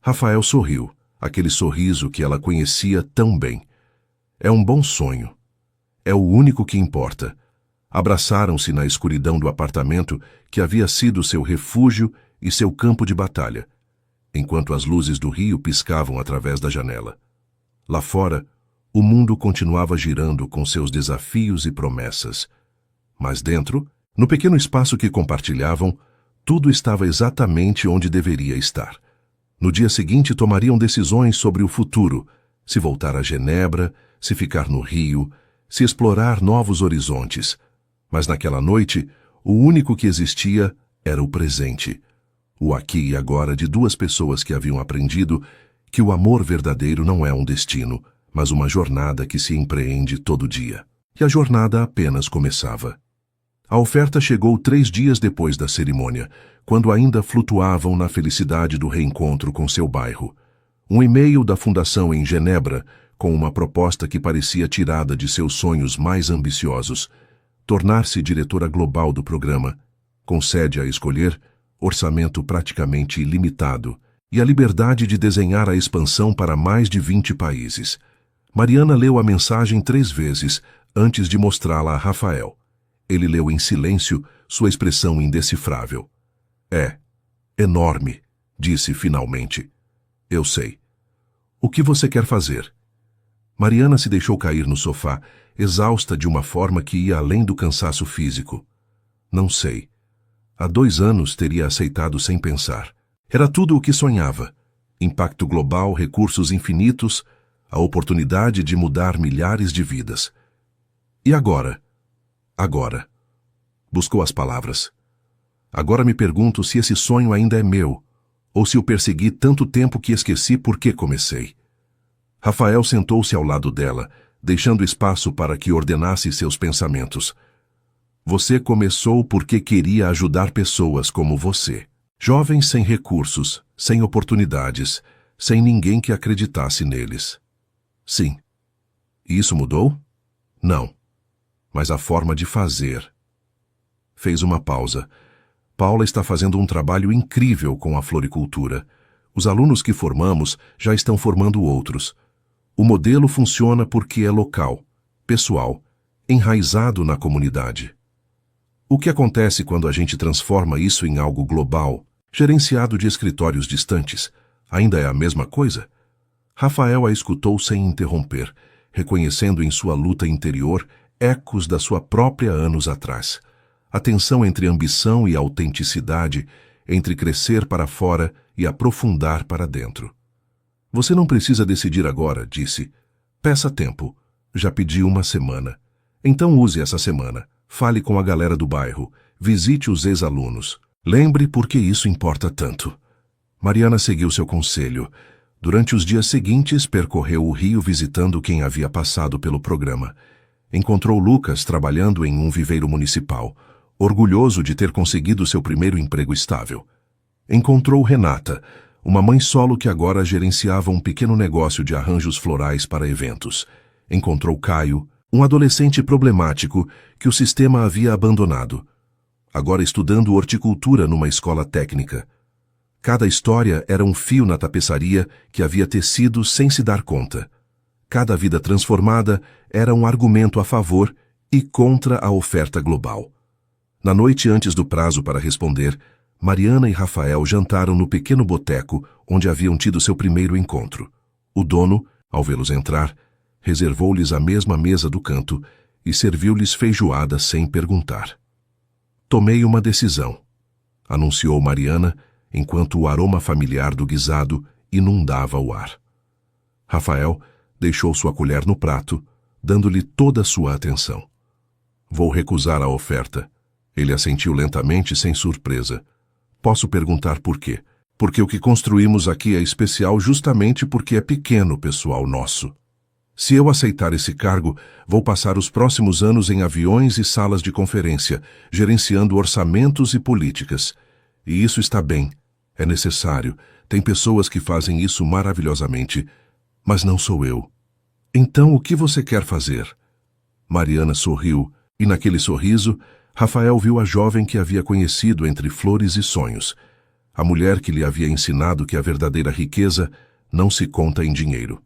Rafael sorriu, aquele sorriso que ela conhecia tão bem. É um bom sonho. É o único que importa. Abraçaram-se na escuridão do apartamento que havia sido seu refúgio e seu campo de batalha, enquanto as luzes do rio piscavam através da janela. Lá fora, o mundo continuava girando com seus desafios e promessas. Mas dentro, no pequeno espaço que compartilhavam, tudo estava exatamente onde deveria estar. No dia seguinte tomariam decisões sobre o futuro, se voltar a Genebra, se ficar no Rio, se explorar novos horizontes. Mas naquela noite, o único que existia era o presente. O aqui e agora de duas pessoas que haviam aprendido que o amor verdadeiro não é um destino, mas uma jornada que se empreende todo dia. E a jornada apenas começava. A oferta chegou 3 dias depois da cerimônia, quando ainda flutuavam na felicidade do reencontro com seu bairro. Um e-mail da fundação em Genebra, com uma proposta que parecia tirada de seus sonhos mais ambiciosos: tornar-se diretora global do programa, com sede a escolher, orçamento praticamente ilimitado e a liberdade de desenhar a expansão para mais de 20 países. Mariana leu a mensagem 3 vezes antes de mostrá-la a Rafael. Ele leu em silêncio, sua expressão indecifrável. É enorme, disse finalmente. Eu sei. O que você quer fazer? Mariana se deixou cair no sofá, exausta de uma forma que ia além do cansaço físico. Não sei. Há 2 anos teria aceitado sem pensar. Era tudo o que sonhava. Impacto global, recursos infinitos, a oportunidade de mudar milhares de vidas. E agora? Agora. Buscou as palavras. Agora me pergunto se esse sonho ainda é meu, ou se o persegui tanto tempo que esqueci por que comecei. Rafael sentou-se ao lado dela, deixando espaço para que ordenasse seus pensamentos. Você começou porque queria ajudar pessoas como você. Jovens sem recursos, sem oportunidades, sem ninguém que acreditasse neles. Sim. E isso mudou? Não. Mas a forma de fazer. Fez uma pausa. Paula está fazendo um trabalho incrível com a floricultura. Os alunos que formamos já estão formando outros. O modelo funciona porque é local, pessoal, enraizado na comunidade. O que acontece quando a gente transforma isso em algo global, gerenciado de escritórios distantes? Ainda é a mesma coisa? Rafael a escutou sem interromper, reconhecendo em sua luta interior ecos da sua própria anos atrás. A tensão entre ambição e autenticidade, entre crescer para fora e aprofundar para dentro. Você não precisa decidir agora, disse. Peça tempo. Já pedi 1 semana. Então use essa semana. Fale com a galera do bairro. Visite os ex-alunos. Lembre por que isso importa tanto. Mariana seguiu seu conselho. Durante os dias seguintes, percorreu o Rio visitando quem havia passado pelo programa. Encontrou Lucas trabalhando em um viveiro municipal, orgulhoso de ter conseguido seu primeiro emprego estável. Encontrou Renata, uma mãe solo que agora gerenciava um pequeno negócio de arranjos florais para eventos. Encontrou Caio, um adolescente problemático que o sistema havia abandonado, agora estudando horticultura numa escola técnica. Cada história era um fio na tapeçaria que havia tecido sem se dar conta. Cada vida transformada era um argumento a favor e contra a oferta global. Na noite antes do prazo para responder, Mariana e Rafael jantaram no pequeno boteco onde haviam tido seu primeiro encontro. O dono, ao vê-los entrar, reservou-lhes a mesma mesa do canto e serviu-lhes feijoada sem perguntar. Tomei uma decisão, anunciou Mariana, enquanto o aroma familiar do guisado inundava o ar. Rafael deixou sua colher no prato, dando-lhe toda a sua atenção. Vou recusar a oferta. Ele assentiu lentamente, sem surpresa. Posso perguntar por quê? Porque o que construímos aqui é especial justamente porque é pequeno, pessoal nosso. Se eu aceitar esse cargo, vou passar os próximos anos em aviões e salas de conferência, gerenciando orçamentos e políticas. E isso está bem. É necessário. Tem pessoas que fazem isso maravilhosamente. Mas não sou eu. Então, o que você quer fazer? Mariana sorriu, e naquele sorriso, Rafael viu a jovem que havia conhecido entre flores e sonhos, a mulher que lhe havia ensinado que a verdadeira riqueza não se conta em dinheiro.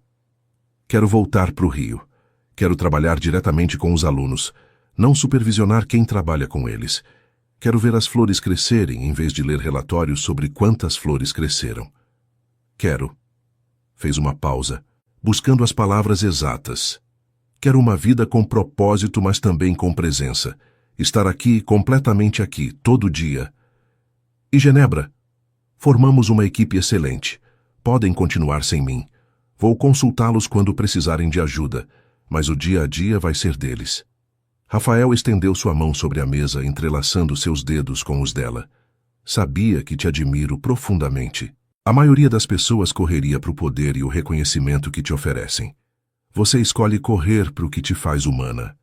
Quero voltar para o Rio. Quero trabalhar diretamente com os alunos, não supervisionar quem trabalha com eles. Quero ver as flores crescerem em vez de ler relatórios sobre quantas flores cresceram. Quero. Fez uma pausa, buscando as palavras exatas. Quero uma vida com propósito, mas também com presença. Estar aqui, completamente aqui, todo dia. E Genebra? Formamos uma equipe excelente. Podem continuar sem mim. Vou consultá-los quando precisarem de ajuda, mas o dia a dia vai ser deles. Rafael estendeu sua mão sobre a mesa, entrelaçando seus dedos com os dela. Sabia que te admiro profundamente. A maioria das pessoas correria para o poder e o reconhecimento que te oferecem. Você escolhe correr para o que te faz humana.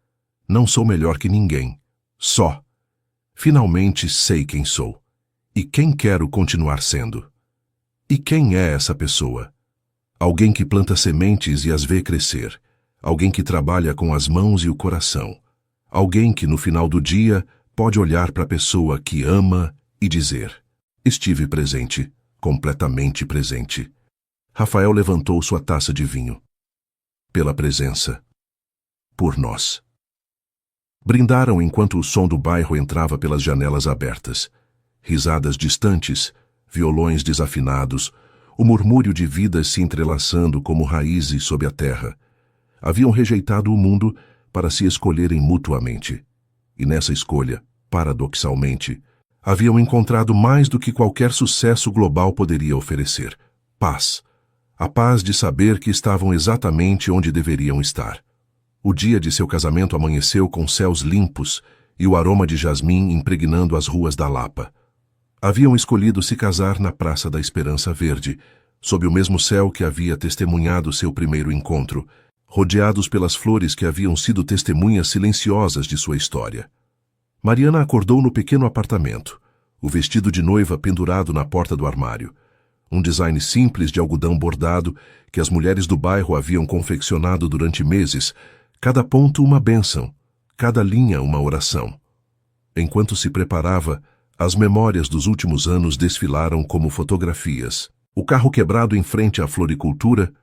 Não sou melhor que ninguém. Só. Finalmente sei quem sou. E quem quero continuar sendo. E quem é essa pessoa? Alguém que planta sementes e as vê crescer. Alguém que trabalha com as mãos e o coração. Alguém que no final do dia pode olhar para a pessoa que ama e dizer: estive presente, completamente presente. Rafael levantou sua taça de vinho. Pela presença. Por nós. Brindaram enquanto o som do bairro entrava pelas janelas abertas. Risadas distantes, violões desafinados, o murmúrio de vidas se entrelaçando como raízes sob a terra. Haviam rejeitado o mundo para se escolherem mutuamente. E nessa escolha, paradoxalmente, haviam encontrado mais do que qualquer sucesso global poderia oferecer: paz. A paz de saber que estavam exatamente onde deveriam estar. O dia de seu casamento amanheceu com céus limpos e o aroma de jasmim impregnando as ruas da Lapa. Haviam escolhido se casar na Praça da Esperança Verde, sob o mesmo céu que havia testemunhado seu primeiro encontro, rodeados pelas flores que haviam sido testemunhas silenciosas de sua história. Mariana acordou no pequeno apartamento, o vestido de noiva pendurado na porta do armário. Um design simples de algodão bordado que as mulheres do bairro haviam confeccionado durante meses, cada ponto uma bênção, cada linha uma oração. Enquanto se preparava, as memórias dos últimos anos desfilaram como fotografias. O carro quebrado em frente à floricultura,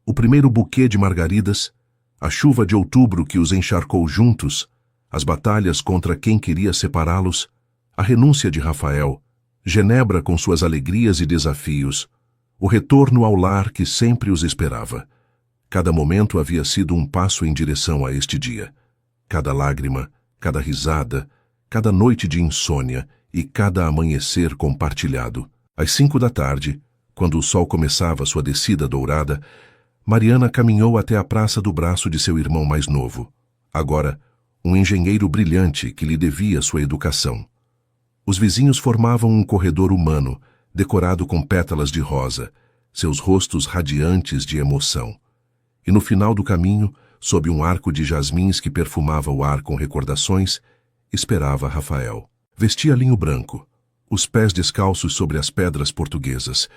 o primeiro buquê de margaridas, a chuva de outubro que os encharcou juntos, as batalhas contra quem queria separá-los, a renúncia de Rafael, Genebra com suas alegrias e desafios, o retorno ao lar que sempre os esperava. Cada momento havia sido um passo em direção a este dia. Cada lágrima, cada risada, cada noite de insônia e cada amanhecer compartilhado. Às 5 da tarde, quando o sol começava sua descida dourada, Mariana caminhou até a praça do braço de seu irmão mais novo, agora um engenheiro brilhante que lhe devia sua educação. Os vizinhos formavam um corredor humano, decorado com pétalas de rosa, seus rostos radiantes de emoção. E no final do caminho, sob um arco de jasmins que perfumava o ar com recordações, esperava Rafael. Vestia linho branco, os pés descalços sobre as pedras portuguesas,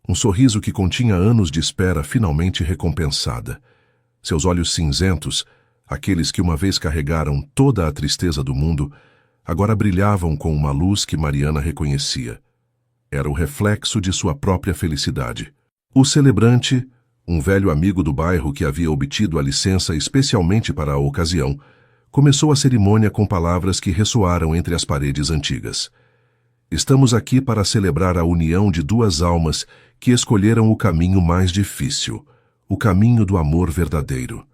um sorriso que continha anos de espera finalmente recompensada. Seus olhos cinzentos, aqueles que uma vez carregaram toda a tristeza do mundo, agora brilhavam com uma luz que Mariana reconhecia. Era o reflexo de sua própria felicidade. O celebrante, um velho amigo do bairro que havia obtido a licença especialmente para a ocasião, começou a cerimônia com palavras que ressoaram entre as paredes antigas. Estamos aqui para celebrar a união de duas almas que escolheram o caminho mais difícil, o caminho do amor verdadeiro.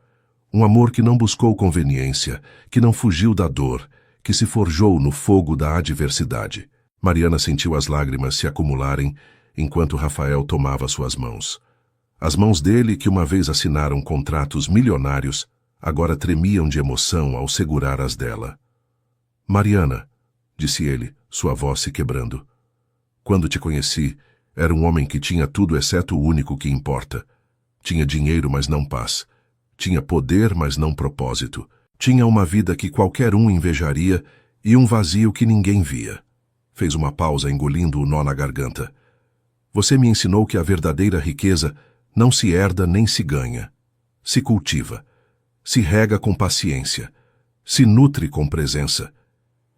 Um amor que não buscou conveniência, que não fugiu da dor, que se forjou no fogo da adversidade. Mariana sentiu as lágrimas se acumularem enquanto Rafael tomava suas mãos. As mãos dele, que uma vez assinaram contratos milionários, agora tremiam de emoção ao segurar as dela. Mariana, disse ele, sua voz se quebrando. Quando te conheci, era um homem que tinha tudo exceto o único que importa. Tinha dinheiro, mas não paz. Tinha poder, mas não propósito. Tinha uma vida que qualquer um invejaria e um vazio que ninguém via. Fez uma pausa, engolindo o nó na garganta. Você me ensinou que a verdadeira riqueza não se herda nem se ganha. se cultiva, se rega com paciência, se nutre com presença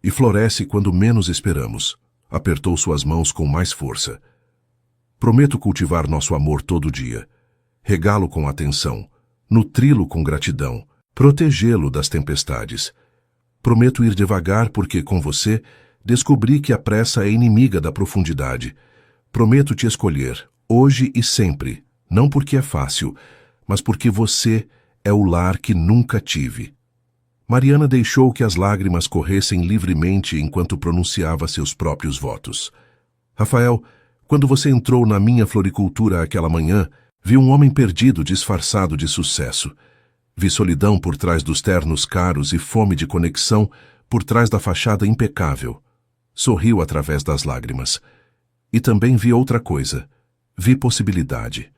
e floresce quando menos esperamos. Apertou suas mãos com mais força. Prometo cultivar nosso amor todo dia, regá-lo com atenção, nutri-lo com gratidão, protegê-lo das tempestades. Prometo ir devagar porque, com você, descobri que a pressa é inimiga da profundidade. Prometo te escolher, hoje e sempre, não porque é fácil, mas porque você é o lar que nunca tive. Mariana deixou que as lágrimas corressem livremente enquanto pronunciava seus próprios votos. Rafael, quando você entrou na minha floricultura aquela manhã, vi um homem perdido disfarçado de sucesso. Vi solidão por trás dos ternos caros e fome de conexão por trás da fachada impecável. Sorriu através das lágrimas. E também vi outra coisa. Vi possibilidade.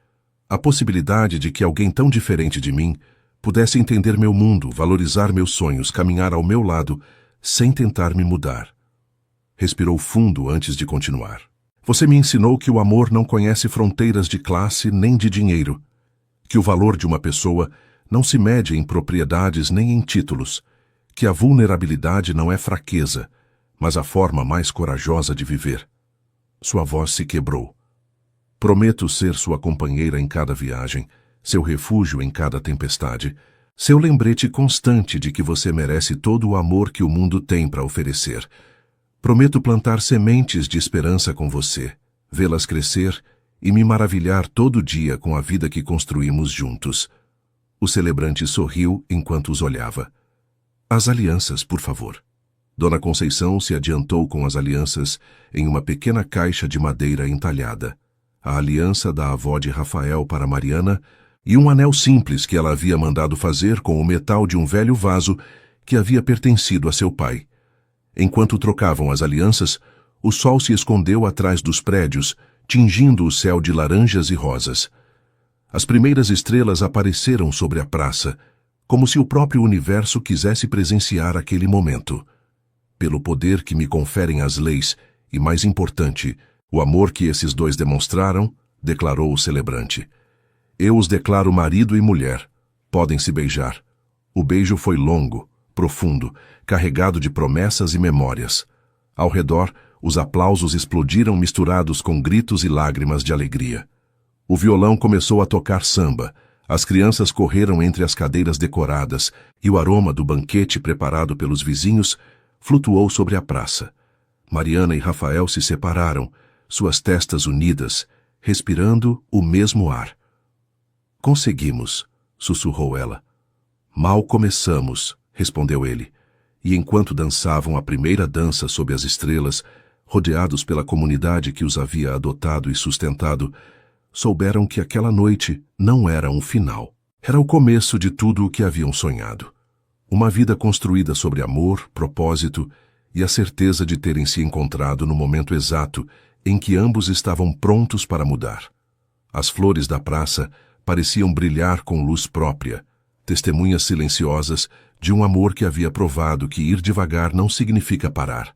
A possibilidade de que alguém tão diferente de mim pudesse entender meu mundo, valorizar meus sonhos, caminhar ao meu lado, sem tentar me mudar. Respirou fundo antes de continuar. Você me ensinou que o amor não conhece fronteiras de classe nem de dinheiro, que o valor de uma pessoa não se mede em propriedades nem em títulos, que a vulnerabilidade não é fraqueza, mas a forma mais corajosa de viver. Sua voz se quebrou. Prometo ser sua companheira em cada viagem, seu refúgio em cada tempestade, seu lembrete constante de que você merece todo o amor que o mundo tem para oferecer. Prometo plantar sementes de esperança com você, vê-las crescer e me maravilhar todo dia com a vida que construímos juntos. O celebrante sorriu enquanto os olhava. As alianças, por favor. Dona Conceição se adiantou com as alianças em uma pequena caixa de madeira entalhada. A aliança da avó de Rafael para Mariana e um anel simples que ela havia mandado fazer com o metal de um velho vaso que havia pertencido a seu pai. Enquanto trocavam as alianças, o sol se escondeu atrás dos prédios, tingindo o céu de laranjas e rosas. As primeiras estrelas apareceram sobre a praça, como se o próprio universo quisesse presenciar aquele momento. Pelo poder que me conferem as leis, e mais importante, o amor que esses dois demonstraram, declarou o celebrante. Eu os declaro marido e mulher. Podem se beijar. O beijo foi longo, profundo, carregado de promessas e memórias. Ao redor, os aplausos explodiram misturados com gritos e lágrimas de alegria. O violão começou a tocar samba, as crianças correram entre as cadeiras decoradas e o aroma do banquete preparado pelos vizinhos flutuou sobre a praça. Mariana e Rafael se separaram, suas testas unidas, respirando o mesmo ar. Conseguimos, sussurrou ela. Mal começamos, respondeu ele, e enquanto dançavam a primeira dança sob as estrelas, rodeados pela comunidade que os havia adotado e sustentado, souberam que aquela noite não era um final. Era o começo de tudo o que haviam sonhado. Uma vida construída sobre amor, propósito e a certeza de terem se encontrado no momento exato em que ambos estavam prontos para mudar. As flores da praça pareciam brilhar com luz própria, testemunhas silenciosas de um amor que havia provado que ir devagar não significa parar.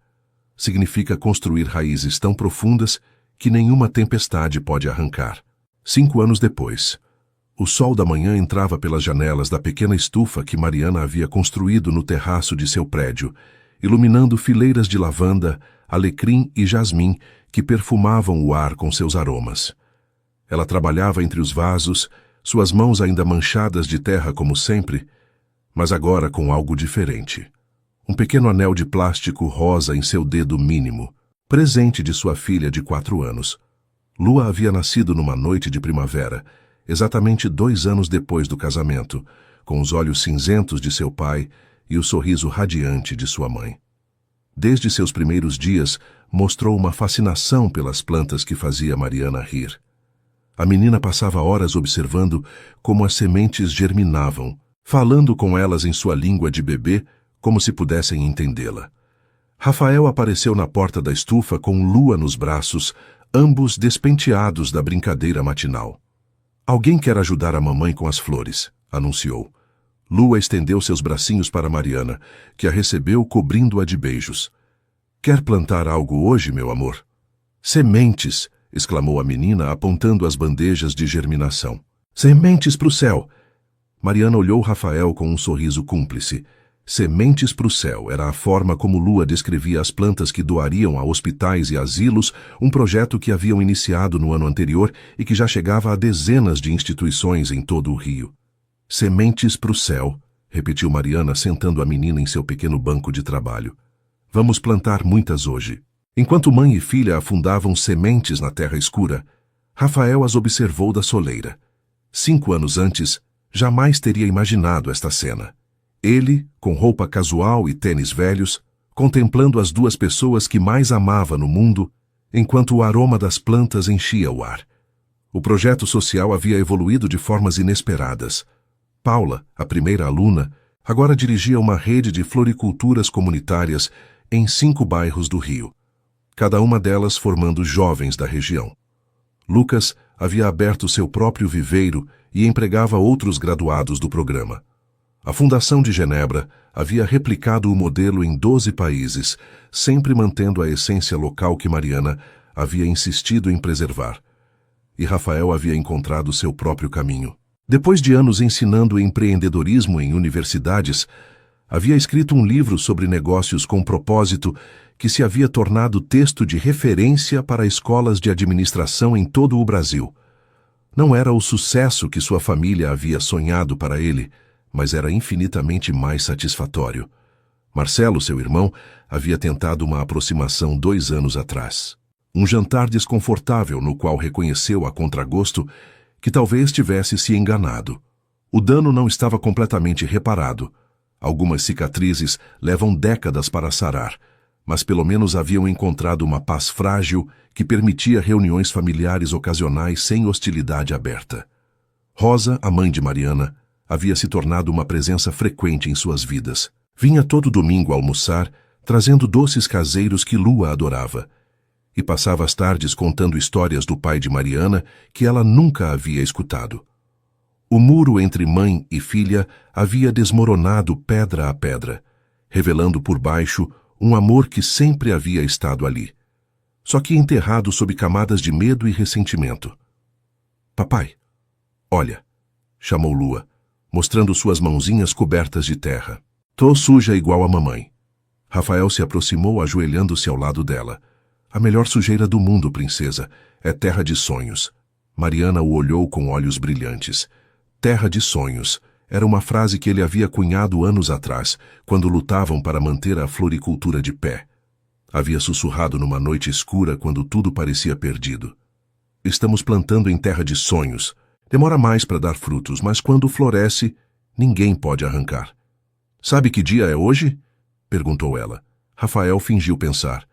Significa construir raízes tão profundas que nenhuma tempestade pode arrancar. 5 anos depois, o sol da manhã entrava pelas janelas da pequena estufa que Mariana havia construído no terraço de seu prédio, iluminando fileiras de lavanda, alecrim e jasmim que perfumavam o ar com seus aromas. Ela trabalhava entre os vasos, suas mãos ainda manchadas de terra como sempre, mas agora com algo diferente. Um pequeno anel de plástico rosa em seu dedo mínimo, presente de sua filha de 4 anos. Lua havia nascido numa noite de primavera, exatamente 2 anos depois do casamento, com os olhos cinzentos de seu pai e o sorriso radiante de sua mãe. Desde seus primeiros dias, mostrou uma fascinação pelas plantas que fazia Mariana rir. A menina passava horas observando como as sementes germinavam, falando com elas em sua língua de bebê, como se pudessem entendê-la. Rafael apareceu na porta da estufa com Lua nos braços, ambos despenteados da brincadeira matinal. Alguém quer ajudar a mamãe com as flores, anunciou. Lua estendeu seus bracinhos para Mariana, que a recebeu cobrindo-a de beijos. Quer plantar algo hoje, meu amor? Sementes! Exclamou a menina, apontando as bandejas de germinação. Sementes para o céu! Mariana olhou Rafael com um sorriso cúmplice. Sementes para o céu era a forma como Lua descrevia as plantas que doariam a hospitais e asilos, um projeto que haviam iniciado no ano anterior e que já chegava a dezenas de instituições em todo o Rio. Sementes para o céu, repetiu Mariana, sentando a menina em seu pequeno banco de trabalho. Vamos plantar muitas hoje. Enquanto mãe e filha afundavam sementes na terra escura, Rafael as observou da soleira. 5 anos antes, jamais teria imaginado esta cena. Ele, com roupa casual e tênis velhos, contemplando as duas pessoas que mais amava no mundo, enquanto o aroma das plantas enchia o ar. O projeto social havia evoluído de formas inesperadas. Paula, a primeira aluna, agora dirigia uma rede de floriculturas comunitárias em 5 bairros do Rio, cada uma delas formando jovens da região. Lucas havia aberto seu próprio viveiro e empregava outros graduados do programa. A Fundação de Genebra havia replicado o modelo em 12 países, sempre mantendo a essência local que Mariana havia insistido em preservar. E Rafael havia encontrado seu próprio caminho. Depois de anos ensinando empreendedorismo em universidades, havia escrito um livro sobre negócios com propósito que se havia tornado texto de referência para escolas de administração em todo o Brasil. Não era o sucesso que sua família havia sonhado para ele, mas era infinitamente mais satisfatório. Marcelo, seu irmão, havia tentado uma aproximação 2 anos atrás. Um jantar desconfortável no qual reconheceu a contragosto que talvez tivesse se enganado. O dano não estava completamente reparado. Algumas cicatrizes levam décadas para sarar, mas pelo menos haviam encontrado uma paz frágil que permitia reuniões familiares ocasionais sem hostilidade aberta. Rosa, a mãe de Mariana, havia se tornado uma presença frequente em suas vidas. Vinha todo domingo almoçar, trazendo doces caseiros que Lua adorava, e passava as tardes contando histórias do pai de Mariana que ela nunca havia escutado. O muro entre mãe e filha havia desmoronado pedra a pedra, revelando por baixo um amor que sempre havia estado ali, só que enterrado sob camadas de medo e ressentimento. Papai, olha, chamou Lua, mostrando suas mãozinhas cobertas de terra. Tô suja igual a mamãe. Rafael se aproximou, ajoelhando-se ao lado dela. A melhor sujeira do mundo, princesa. É terra de sonhos. Mariana o olhou com olhos brilhantes. Terra de sonhos. Era uma frase que ele havia cunhado anos atrás, quando lutavam para manter a floricultura de pé. Havia sussurrado numa noite escura quando tudo parecia perdido. Estamos plantando em terra de sonhos. Demora mais para dar frutos, mas quando floresce, ninguém pode arrancar. Sabe que dia é hoje? Perguntou ela. Rafael fingiu pensar.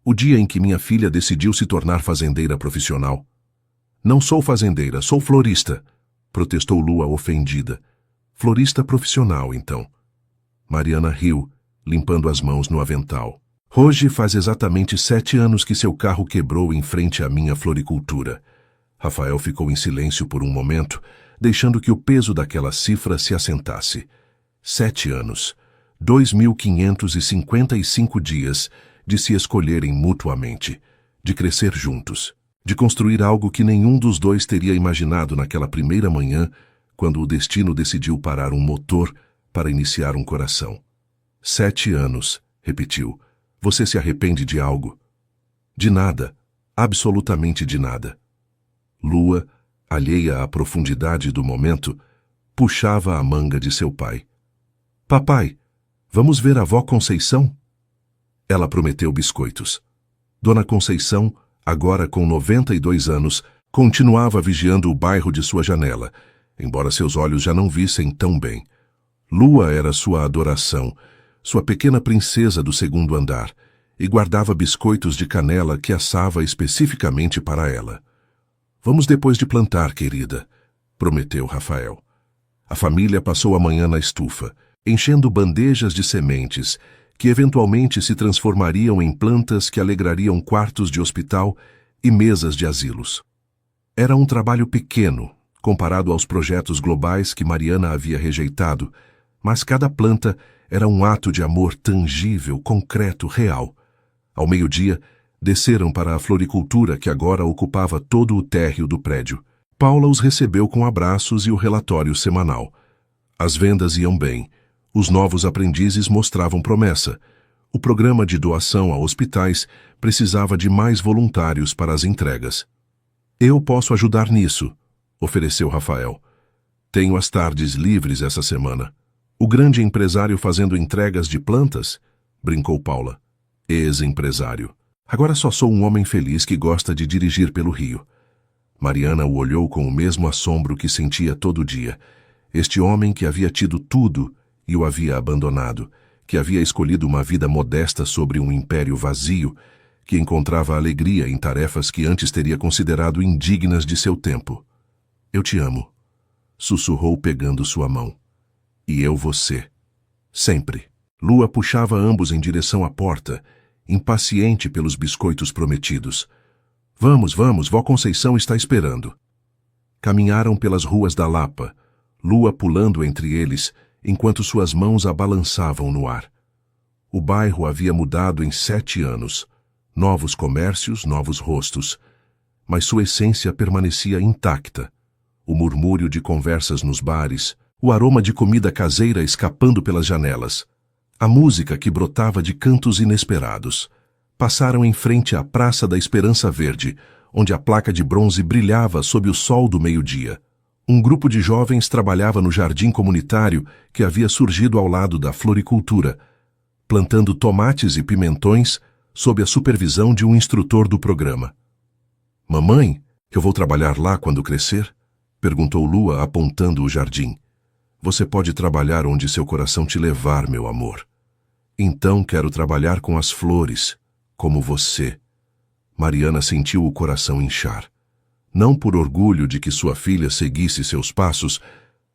O dia em que minha filha decidiu se tornar fazendeira profissional. Não sou fazendeira, sou florista, protestou Lua ofendida. Florista profissional, então. Mariana riu, limpando as mãos no avental. Hoje faz exatamente 7 anos que seu carro quebrou em frente à minha floricultura. Rafael ficou em silêncio por um momento, deixando que o peso daquela cifra se assentasse. 7 anos. 2.555 dias de se escolherem mutuamente, de crescer juntos, de construir algo que nenhum dos dois teria imaginado naquela primeira manhã, quando o destino decidiu parar um motor para iniciar um coração. 7 anos, repetiu. Você se arrepende de algo? De nada, absolutamente de nada. Lua, alheia à profundidade do momento, puxava a manga de seu pai. Papai, vamos ver a avó Conceição? Ela prometeu biscoitos. Dona Conceição, agora com 92 anos, continuava vigiando o bairro de sua janela, embora seus olhos já não vissem tão bem. Lua era sua adoração, sua pequena princesa do 2º andar, e guardava biscoitos de canela que assava especificamente para ela. Vamos depois de plantar, querida, prometeu Rafael. A família passou a manhã na estufa, enchendo bandejas de sementes, que eventualmente se transformariam em plantas que alegrariam quartos de hospital e mesas de asilos. Era um trabalho pequeno, comparado aos projetos globais que Mariana havia rejeitado, mas cada planta era um ato de amor tangível, concreto, real. Ao meio-dia, desceram para a floricultura que agora ocupava todo o térreo do prédio. Paula os recebeu com abraços e o relatório semanal. As vendas iam bem. Os novos aprendizes mostravam promessa. O programa de doação a hospitais precisava de mais voluntários para as entregas. Eu posso ajudar nisso, ofereceu Rafael. Tenho as tardes livres essa semana. O grande empresário fazendo entregas de plantas? Brincou Paula. Ex-empresário. Agora só sou um homem feliz que gosta de dirigir pelo rio. Mariana o olhou com o mesmo assombro que sentia todo dia. Este homem que havia tido tudo e o havia abandonado, que havia escolhido uma vida modesta sobre um império vazio, que encontrava alegria em tarefas que antes teria considerado indignas de seu tempo. Eu te amo, sussurrou pegando sua mão. E eu você. Sempre. Lua puxava ambos em direção à porta, impaciente pelos biscoitos prometidos. Vamos, vamos, vó Conceição está esperando. Caminharam pelas ruas da Lapa, Lua pulando entre eles, enquanto suas mãos a balançavam no ar. O bairro havia mudado em 7 anos. Novos comércios, novos rostos. Mas sua essência permanecia intacta. O murmúrio de conversas nos bares, o aroma de comida caseira escapando pelas janelas, a música que brotava de cantos inesperados. Passaram em frente à Praça da Esperança Verde, onde a placa de bronze brilhava sob o sol do meio-dia. Um grupo de jovens trabalhava no jardim comunitário que havia surgido ao lado da floricultura, plantando tomates e pimentões sob a supervisão de um instrutor do programa. Mamãe, eu vou trabalhar lá quando crescer? Perguntou Lua, apontando o jardim. Você pode trabalhar onde seu coração te levar, meu amor. Então quero trabalhar com as flores, como você. Mariana sentiu o coração inchar. Não por orgulho de que sua filha seguisse seus passos,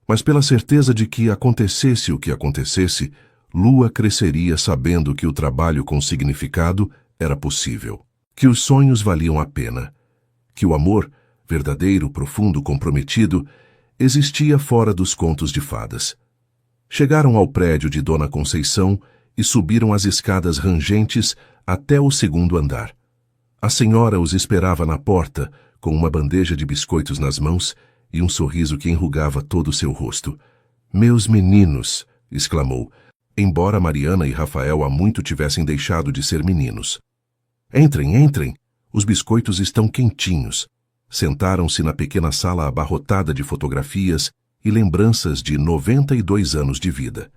mas pela certeza de que, acontecesse o que acontecesse, Lua cresceria sabendo que o trabalho com significado era possível, que os sonhos valiam a pena, que o amor, verdadeiro, profundo, comprometido, existia fora dos contos de fadas. Chegaram ao prédio de Dona Conceição e subiram as escadas rangentes até o 2º andar. A senhora os esperava na porta, com uma bandeja de biscoitos nas mãos e um sorriso que enrugava todo o seu rosto. "Meus meninos!" exclamou, embora Mariana e Rafael há muito tivessem deixado de ser meninos. "Entrem, entrem! Os biscoitos estão quentinhos." Sentaram-se na pequena sala abarrotada de fotografias e lembranças de 92 anos de vida.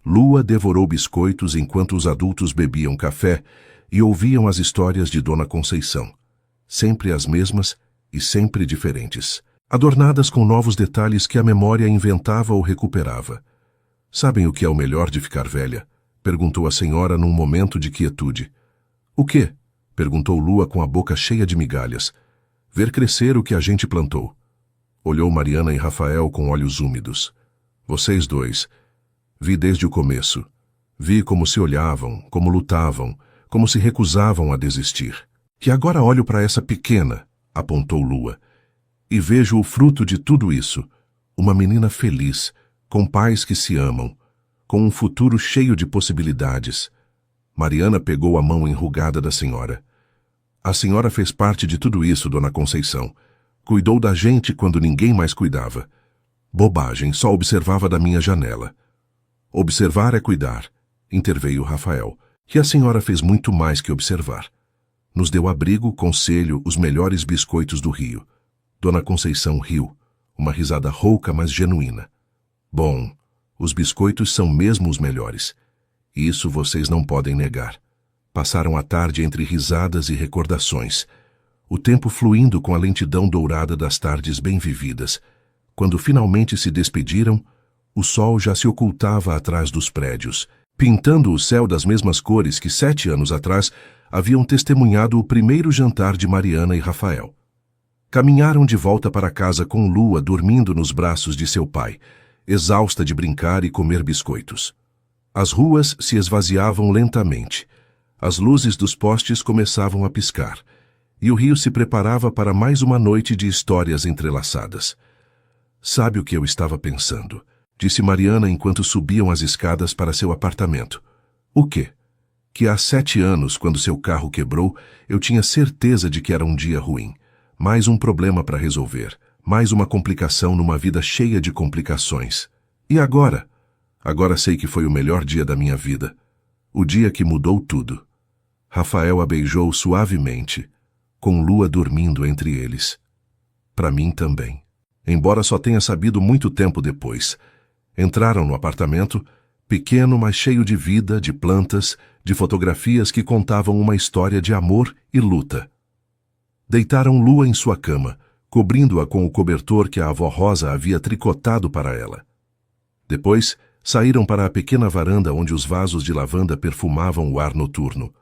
Lua devorou biscoitos enquanto os adultos bebiam café e ouviam as histórias de Dona Conceição. Sempre as mesmas e sempre diferentes, adornadas com novos detalhes que a memória inventava ou recuperava. "Sabem o que é o melhor de ficar velha?" perguntou a senhora num momento de quietude. "O quê?" perguntou Lua com a boca cheia de migalhas. "Ver crescer o que a gente plantou." Olhou Mariana e Rafael com olhos úmidos. "Vocês dois. Vi desde o começo. Vi como se olhavam, como lutavam, como se recusavam a desistir. E agora olho para essa pequena", apontou Lua, "e vejo o fruto de tudo isso. Uma menina feliz, com pais que se amam, com um futuro cheio de possibilidades." Mariana pegou a mão enrugada da senhora. "A senhora fez parte de tudo isso, Dona Conceição. Cuidou da gente quando ninguém mais cuidava." "Bobagem, só observava da minha janela." "Observar é cuidar", interveio Rafael. "E a senhora fez muito mais que observar. Nos deu abrigo, conselho, os melhores biscoitos do Rio." Dona Conceição riu, uma risada rouca, mas genuína. "Bom, os biscoitos são mesmo os melhores. Isso vocês não podem negar." Passaram a tarde entre risadas e recordações, o tempo fluindo com a lentidão dourada das tardes bem vividas. Quando finalmente se despediram, o sol já se ocultava atrás dos prédios, pintando o céu das mesmas cores que 7 anos atrás haviam testemunhado o primeiro jantar de Mariana e Rafael. Caminharam de volta para casa com Lua dormindo nos braços de seu pai, exausta de brincar e comer biscoitos. As ruas se esvaziavam lentamente. As luzes dos postes começavam a piscar, e o rio se preparava para mais uma noite de histórias entrelaçadas. "Sabe o que eu estava pensando?" disse Mariana enquanto subiam as escadas para seu apartamento. "O quê?" "Que há 7 anos, quando seu carro quebrou, eu tinha certeza de que era um dia ruim. Mais um problema para resolver, Mais uma complicação numa vida cheia de complicações. E agora? Agora sei que foi o melhor dia da minha vida. O dia que mudou tudo. Rafael a beijou suavemente, com Lua dormindo entre eles. Para mim também. Embora só tenha sabido muito tempo depois. Entraram no apartamento, pequeno, mas cheio de vida, de plantas, de fotografias que contavam uma história de amor e luta. Deitaram Lua em sua cama, cobrindo-a com o cobertor que a avó Rosa havia tricotado para ela. Depois, saíram para a pequena varanda onde os vasos de lavanda perfumavam o ar noturno.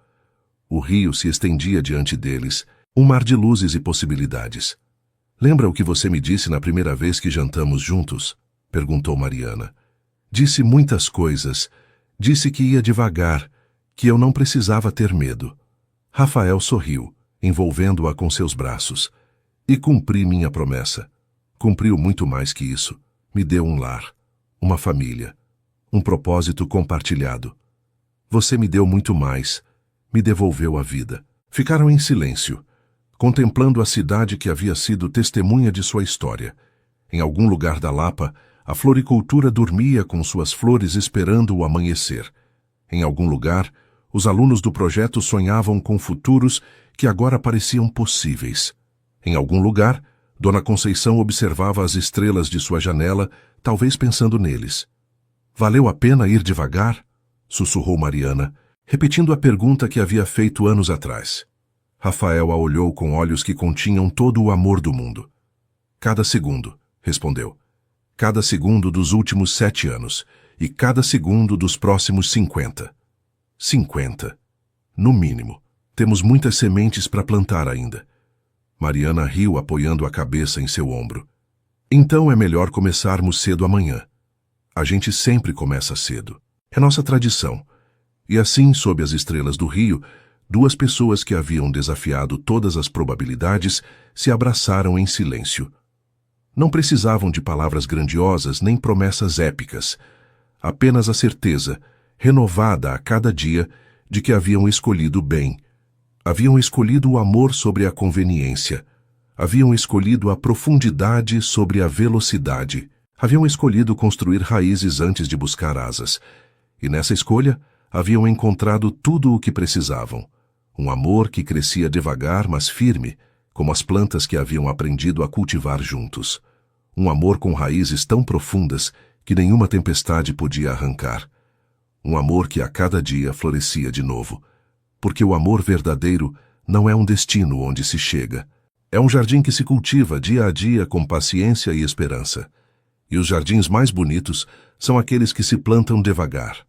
O rio se estendia diante deles, um mar de luzes e possibilidades. Lembra o que você me disse na primeira vez que jantamos juntos? Perguntou Mariana. Disse muitas coisas. Disse que ia devagar, que eu não precisava ter medo. Rafael sorriu, envolvendo-a com seus braços. E cumpri minha promessa. Cumpriu muito mais que isso. Me deu um lar, uma família, um propósito compartilhado. Você me deu muito mais. Me devolveu a vida. Ficaram em silêncio, contemplando a cidade que havia sido testemunha de sua história. Em algum lugar da Lapa, a floricultura dormia com suas flores esperando o amanhecer. Em algum lugar, os alunos do projeto sonhavam com futuros que agora pareciam possíveis. Em algum lugar, Dona Conceição observava as estrelas de sua janela, talvez pensando neles. Valeu a pena ir devagar? Sussurrou Mariana, repetindo a pergunta que havia feito anos atrás. Rafael a olhou com olhos que continham todo o amor do mundo. Cada segundo, respondeu. Cada segundo dos últimos 7 anos, e cada segundo dos próximos 50. 50. No mínimo. Temos muitas sementes para plantar ainda. Mariana riu, apoiando a cabeça em seu ombro. Então é melhor começarmos cedo amanhã. A gente sempre começa cedo. É nossa tradição. E assim, sob as estrelas do rio, 2 pessoas que haviam desafiado todas as probabilidades se abraçaram em silêncio. Não precisavam de palavras grandiosas nem promessas épicas. Apenas a certeza, renovada a cada dia, de que haviam escolhido bem. Haviam escolhido o amor sobre a conveniência. Haviam escolhido a profundidade sobre a velocidade. Haviam escolhido construir raízes antes de buscar asas. E nessa escolha, haviam encontrado tudo o que precisavam. Um amor que crescia devagar, mas firme, como as plantas que haviam aprendido a cultivar juntos. Um amor com raízes tão profundas que nenhuma tempestade podia arrancar. Um amor que a cada dia florescia de novo. Porque o amor verdadeiro não é um destino onde se chega. É um jardim que se cultiva dia a dia com paciência e esperança. E os jardins mais bonitos são aqueles que se plantam devagar.